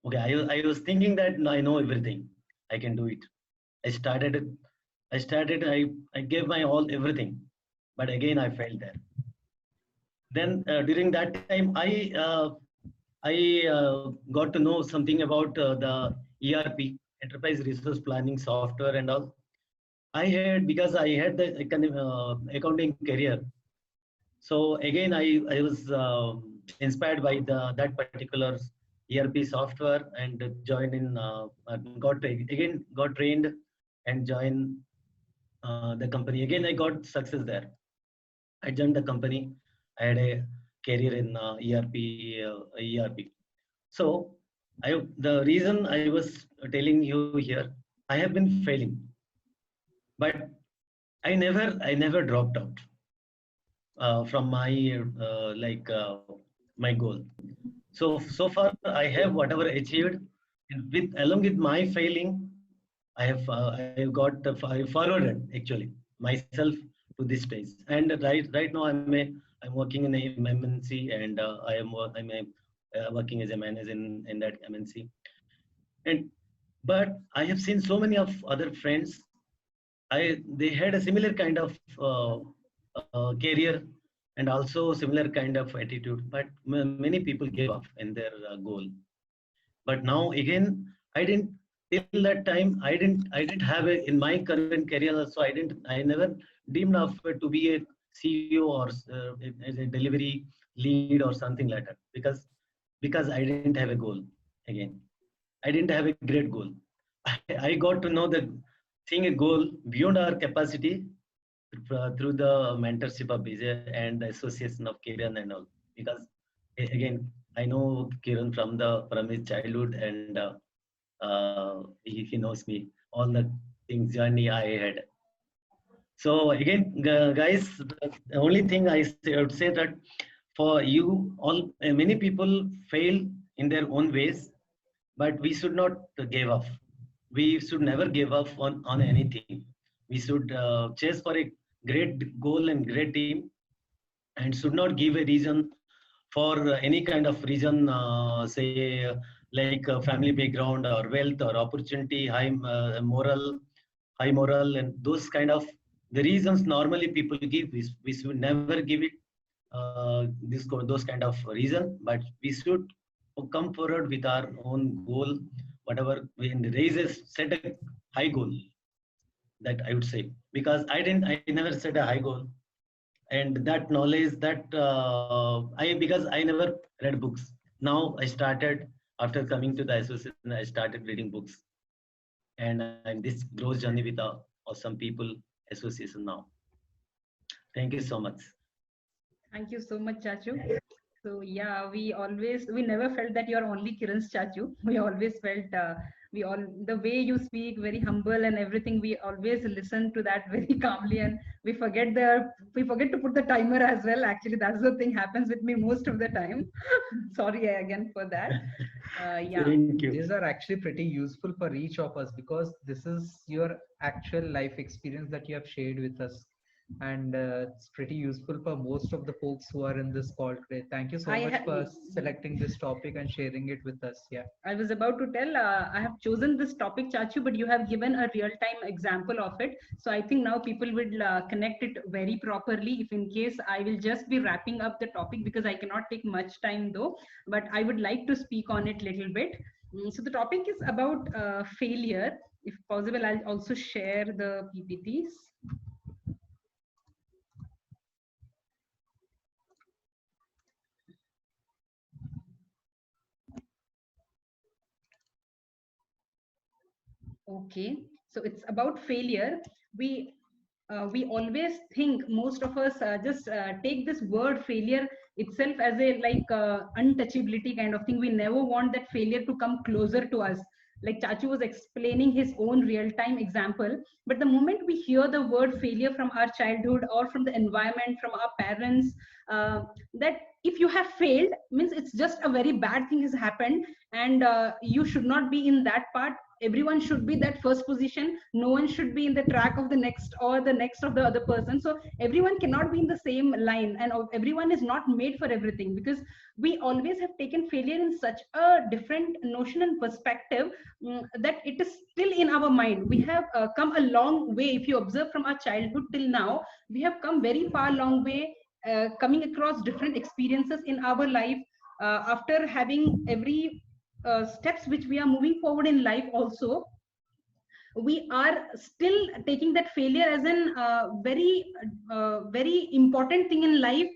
Okay, I was thinking that no, I know everything, I can do it. I started it. I gave my all everything, but again I failed there. Then during that time, I got to know something about the ERP, Enterprise Resource Planning software and all. I had because I had the accounting career. So again, I was inspired by that particular ERP software and joined in. Got trained and joined the company. Again, I got success there. I joined the company. I had a career in ERP. So the reason I was telling you here, I have been failing, but I never dropped out from my my goal. So far I have whatever achieved, and along with my failing, I have got I forwarded actually myself to this stage. And right now I'm working in a MNC, and working as a manager in that MNC. And but I have seen so many of other friends. They had a similar kind of career and also similar kind of attitude, but many people gave up in their goal. But now again, I didn't till that time. I didn't have a in my current career also. I never dreamed of to be a CEO or as a delivery lead or something like that, because I didn't have a goal. Again, I didn't have a great goal. I got to know that seeing a goal beyond our capacity through the mentorship of BJ and the association of Kiran and all. Because again, I know Kiran from his childhood, and he knows me, all the things journey I had. So again, guys, the only thing I would say that for you all, many people fail in their own ways, but we should not give up. We should never give up on anything. We should chase for a great goal and great team, and should not give a reason for any kind of reason, say like family background or wealth or opportunity, high moral, and those kind of the reasons normally people give. We should never give it those kind of reason, but we should come forward with our own goal, whatever we set a high goal. That I would say, because I never set a high goal, and that knowledge that because I never read books. Now I started, after coming to the association, I started reading books, and this grows journey with awesome people association now. Thank you so much. Thank you so much, Chachu. So yeah, we never felt that you're only Kiran's Chachu. We always felt the way you speak, very humble and everything. We always listen to that very calmly, and we forget to put the timer as well. Actually, that's the thing happens with me most of the time. Sorry again for that. Yeah. Thank you. These are actually pretty useful for each of us, because this is your actual life experience that you have shared with us. And it's pretty useful for most of the folks who are in this call today. Thank you so much for selecting this topic and sharing it with us. Yeah, I was about to tell, I have chosen this topic, Chachu, but you have given a real-time example of it. So I think now people will connect it very properly. If in case I will just be wrapping up the topic, because I cannot take much time though, but I would like to speak on it a little bit. So the topic is about failure. If possible, I'll also share the PPTs. Okay, so it's about failure. We always think, most of us just take this word failure itself as a untouchability kind of thing. We never want that failure to come closer to us. Like Chachu was explaining his own real-time example, but the moment we hear the word failure from our childhood or from the environment, from our parents, that if you have failed means it's just a very bad thing has happened, and you should not be in that part. Everyone should be that first position. No one should be in the track of the next or the next of the other person. So everyone cannot be in the same line, and everyone is not made for everything, because we always have taken failure in such a different notion and perspective that it is still in our mind. We have come a long way. If you observe from our childhood till now, we have come very far long way, coming across different experiences in our life, after having every steps which we are moving forward in life. Also, we are still taking that failure as an very important thing in life,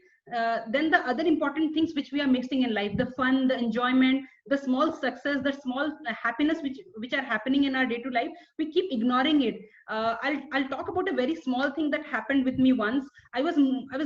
then the other important things which we are mixing in life, the fun, the enjoyment, the small success, the small happiness which are happening in our day to life, we keep ignoring it. I'll talk about a very small thing that happened with me once. I was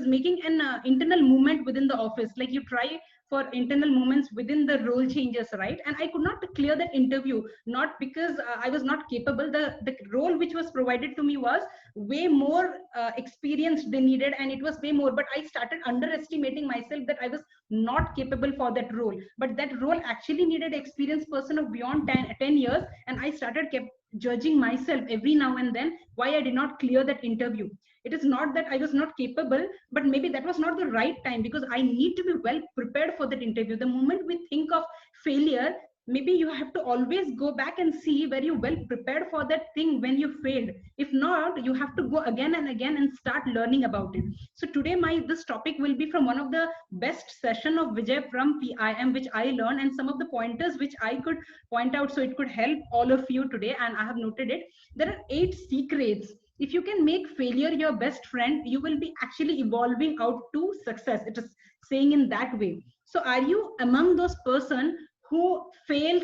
making an internal movement within the office, like you try for internal movements within the role changes, right? And I could not clear that interview, not because I was not capable. The role which was provided to me was way more experienced they needed, and it was way more, but I started underestimating myself that I was not capable for that role. But that role actually needed an experienced person of beyond 10 years, and I started kept judging myself every now and then why I did not clear that interview. It is not that I was not capable, but maybe that was not the right time, because I need to be well prepared for that interview. The moment we think of failure, maybe you have to always go back and see where you well prepared for that thing when you failed. If not, you have to go again and again and start learning about it. So today this topic will be from one of the best session of Vijay from PIM, which I learned, and some of the pointers which I could point out so it could help all of you today, and I have noted it. There are 8 secrets. If you can make failure your best friend, you will be actually evolving out to success. It is saying in that way. So are you among those person who fails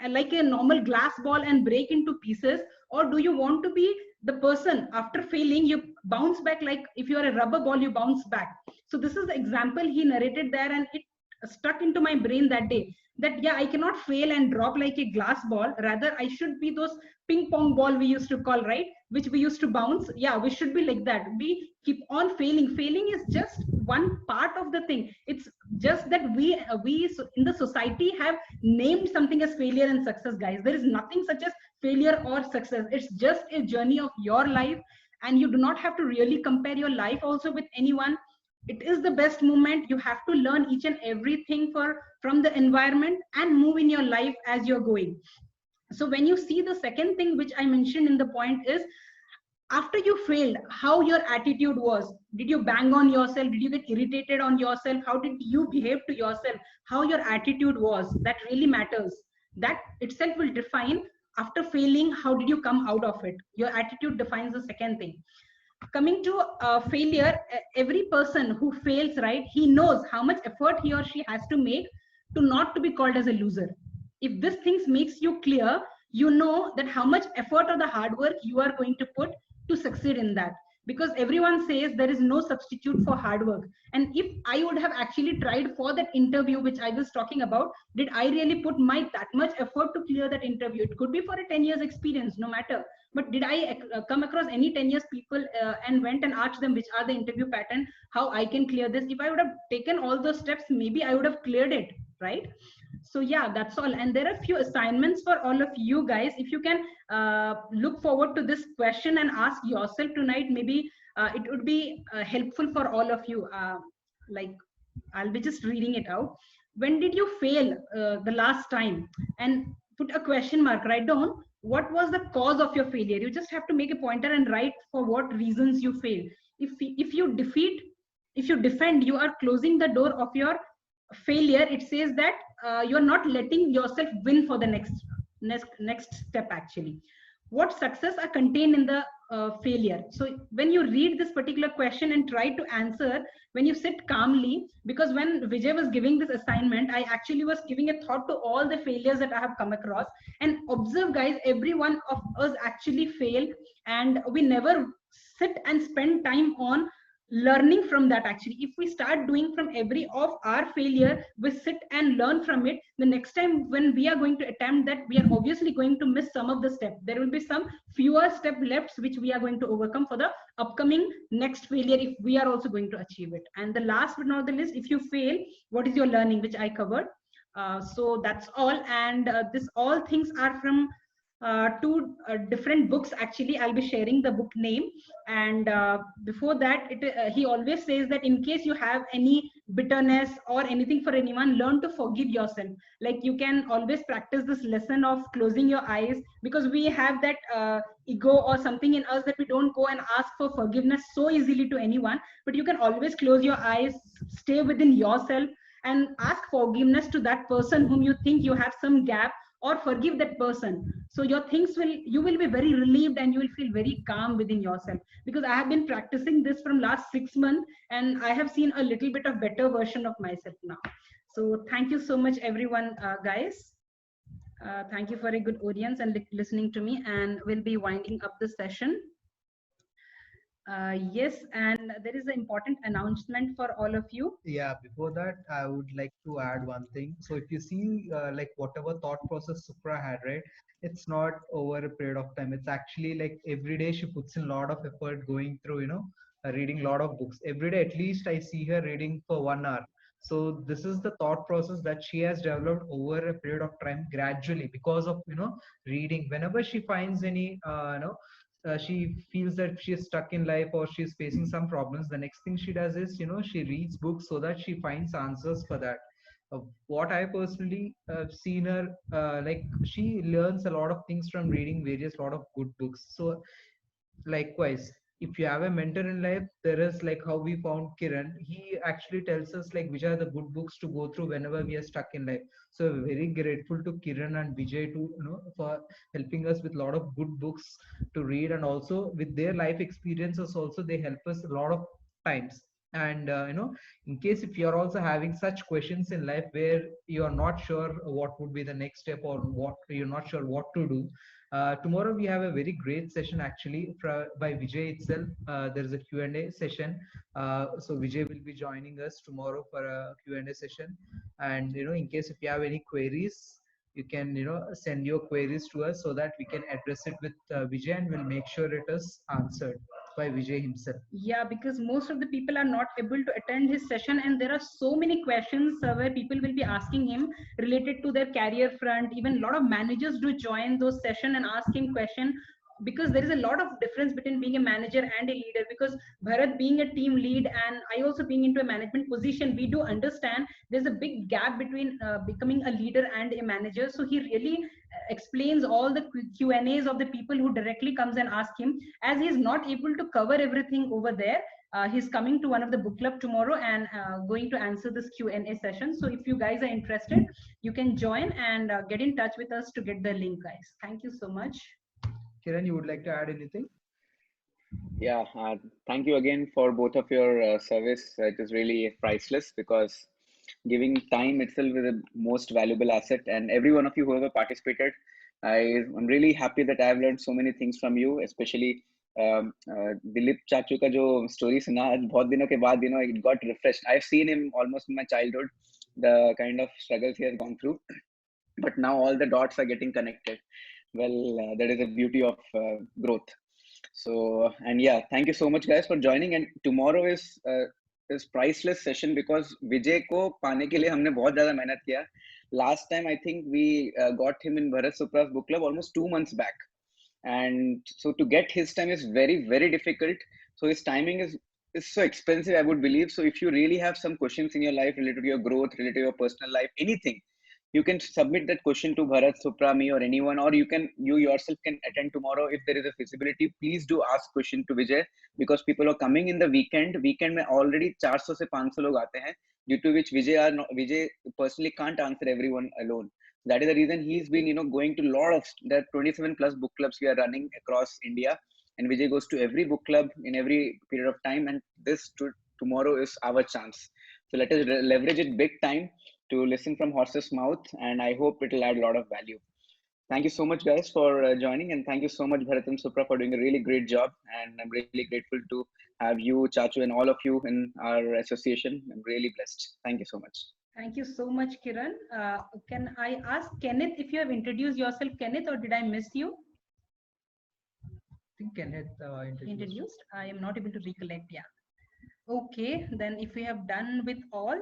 like a normal glass ball and break into pieces, or do you want to be the person after failing you bounce back, like if you are a rubber ball you bounce back? So this is the example he narrated there, and it stuck into my brain that day, that yeah, I cannot fail and drop like a glass ball, rather I should be those ping pong ball we used to call, right, which we used to bounce. Yeah, we should be like that. We keep on failing. Failing is just one part of the thing. It's just that we in the society have named something as failure and success, guys. There is nothing such as failure or success. It's just a journey of your life, and you do not have to really compare your life also with anyone. It is the best moment. You have to learn each and everything from the environment and move in your life as you're going. So when you see the second thing which I mentioned in the point is, after you failed, how your attitude was. Did you bang on yourself? Did you get irritated on yourself? How did you behave to yourself? How your attitude was. That really matters. That itself will define, after failing, how did you come out of it. Your attitude defines the second thing. Coming to failure, every person who fails, right, he knows how much effort he or she has to make to not to be called as a loser. If this things makes you clear, you know that how much effort or the hard work you are going to put to succeed in that. Because everyone says there is no substitute for hard work. And if I would have actually tried for that interview which I was talking about, did I really put that much effort to clear that interview? It could be for a 10 years experience, no matter. But did I come across any 10 years people and went and asked them which are the interview pattern, how I can clear this? If I would have taken all those steps, maybe I would have cleared it, right? So yeah, that's all. And there are a few assignments for all of you guys. If you can look forward to this question and ask yourself tonight, maybe it would be helpful for all of you. Like, I'll be just reading it out. When did you fail the last time? And put a question mark, write down what was the cause of your failure. You just have to make a pointer and write for what reasons you failed. If you defend, you are closing the door of your failure. It says that you're not letting yourself win for the next step. Actually, what success are contained in the failure? So when you read this particular question and try to answer, when you sit calmly, because when Vijay was giving this assignment, I actually was giving a thought to all the failures that I have come across. And observe, guys, every one of us actually fail, and we never sit and spend time on learning from that. Actually, if we start doing from every of our failure, we sit and learn from it, the next time when we are going to attempt that, we are obviously going to miss some of the steps. There will be some fewer step left which we are going to overcome for the upcoming next failure if we are also going to achieve it. And the last but not the least, if you fail, what is your learning, which I covered. So that's all. And this all things are from two different books. Actually, I'll be sharing the book name. And before that, he always says that in case you have any bitterness or anything for anyone, learn to forgive yourself. Like, you can always practice this lesson of closing your eyes, because we have that ego or something in us that we don't go and ask for forgiveness so easily to anyone. But you can always close your eyes, stay within yourself, and ask forgiveness to that person whom you think you have some gap, or forgive that person. So you will be very relieved and you will feel very calm within yourself. Because I have been practicing this from last 6 months and I have seen a little bit of better version of myself now. So thank you so much, everyone, guys. Thank you for a good audience and listening to me, and we'll be winding up the session. Yes, and there is an important announcement for all of you. Yeah, before that, I would like to add one thing. So if you see like whatever thought process Supra had, right, it's not over a period of time. It's actually like every day she puts in a lot of effort going through, reading a lot of books. Every day, at least I see her reading for 1 hour. So this is the thought process that she has developed over a period of time gradually because of, reading. Whenever she finds any, she feels that she is stuck in life or she's facing some problems, the next thing she does is she reads books so that she finds answers for that. What I personally seen her like she learns a lot of things from reading various lot of good books. So likewise, if you have a mentor in life, there is like how we found Kiran. He actually tells us like which are the good books to go through whenever we are stuck in life. So we're very grateful to Kiran and Vijay to for helping us with a lot of good books to read, and also with their life experiences also they help us a lot of times. And in case if you are also having such questions in life where you are not sure what would be the next step or what you're not sure what to do, tomorrow we have a very great session actually by Vijay itself. There is a Q&A session. So Vijay will be joining us tomorrow for a Q&A session. And in case if you have any queries, you can send your queries to us so that we can address it with Vijay, and we'll make sure it is answered by Vijay himself. Yeah, because most of the people are not able to attend his session, and there are so many questions where people will be asking him related to their career front. Even a lot of managers do join those sessions and ask him question, because there is a lot of difference between being a manager and a leader. Because Bharat being a team lead and I also being into a management position, we do understand there's a big gap between becoming a leader and a manager. So he really explains all the Q&As of the people who directly comes and ask him. As he is not able to cover everything over there, he's coming to one of the book club tomorrow and going to answer this Q&A session. So if you guys are interested, you can join and get in touch with us to get the link, guys. Thank you so much. Kiran, you would like to add anything? Yeah, thank you again for both of your service. It is really priceless, because giving time itself is the most valuable asset. And every one of you who ever participated, I'm really happy that I've learned so many things from you, especially Dilip Chachu ka jo story suna, bahut dino ke baad, it got refreshed. I've seen him almost in my childhood, the kind of struggles he has gone through, but now all the dots are getting connected. Well, that is the beauty of growth. So, and yeah, thank you so much guys for joining. And tomorrow is priceless session, because Vijay ko paane ke liye humne bahut zyada mehnat kiya. Last time I think we got him in Bharat Supra's book club almost 2 months back, and so to get his time is very, very difficult. So his timing is so expensive, I would believe. So if you really have some questions in your life related to your growth, related to your personal life, anything, you can submit that question to Bharat, Supra, me, or anyone, or you yourself can attend tomorrow if there is a feasibility. Please do ask question to Vijay, because people are coming in the weekend. Weekend mein already 400 se 500 log aate hain, due to which Vijay personally can't answer everyone alone. That is the reason he's been going to there are 27 plus book clubs we are running across India, and Vijay goes to every book club in every period of time, and this tomorrow is our chance. So let us leverage it big time to listen from horse's mouth, and I hope it will add a lot of value. Thank you so much guys for joining, and thank you so much Bharat and Supra for doing a really great job, and I'm really grateful to have you, Chachu, and all of you in our association. I'm really blessed. Thank you so much. Thank you so much, Kiran. Can I ask Kenneth if you have introduced yourself, Kenneth, or did I miss you? I think Kenneth introduced. I am not able to recollect. Yeah. Okay, then if we have done with all,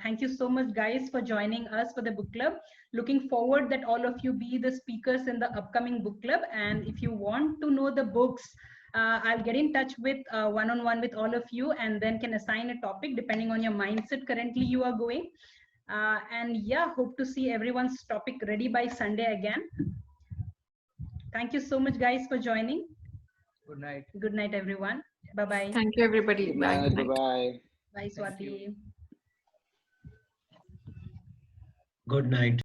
thank you so much guys for joining us for the book club. Looking forward that all of you be the speakers in the upcoming book club. And if you want to know the books, I'll get in touch with one-on-one with all of you, and then can assign a topic depending on your mindset currently you are going. And yeah, hope to see everyone's topic ready by Sunday again. Thank you so much guys for joining. Good night. Good night, everyone. Bye-bye. Thank you, everybody. Good night. Bye-bye. Bye, Swati. Good night.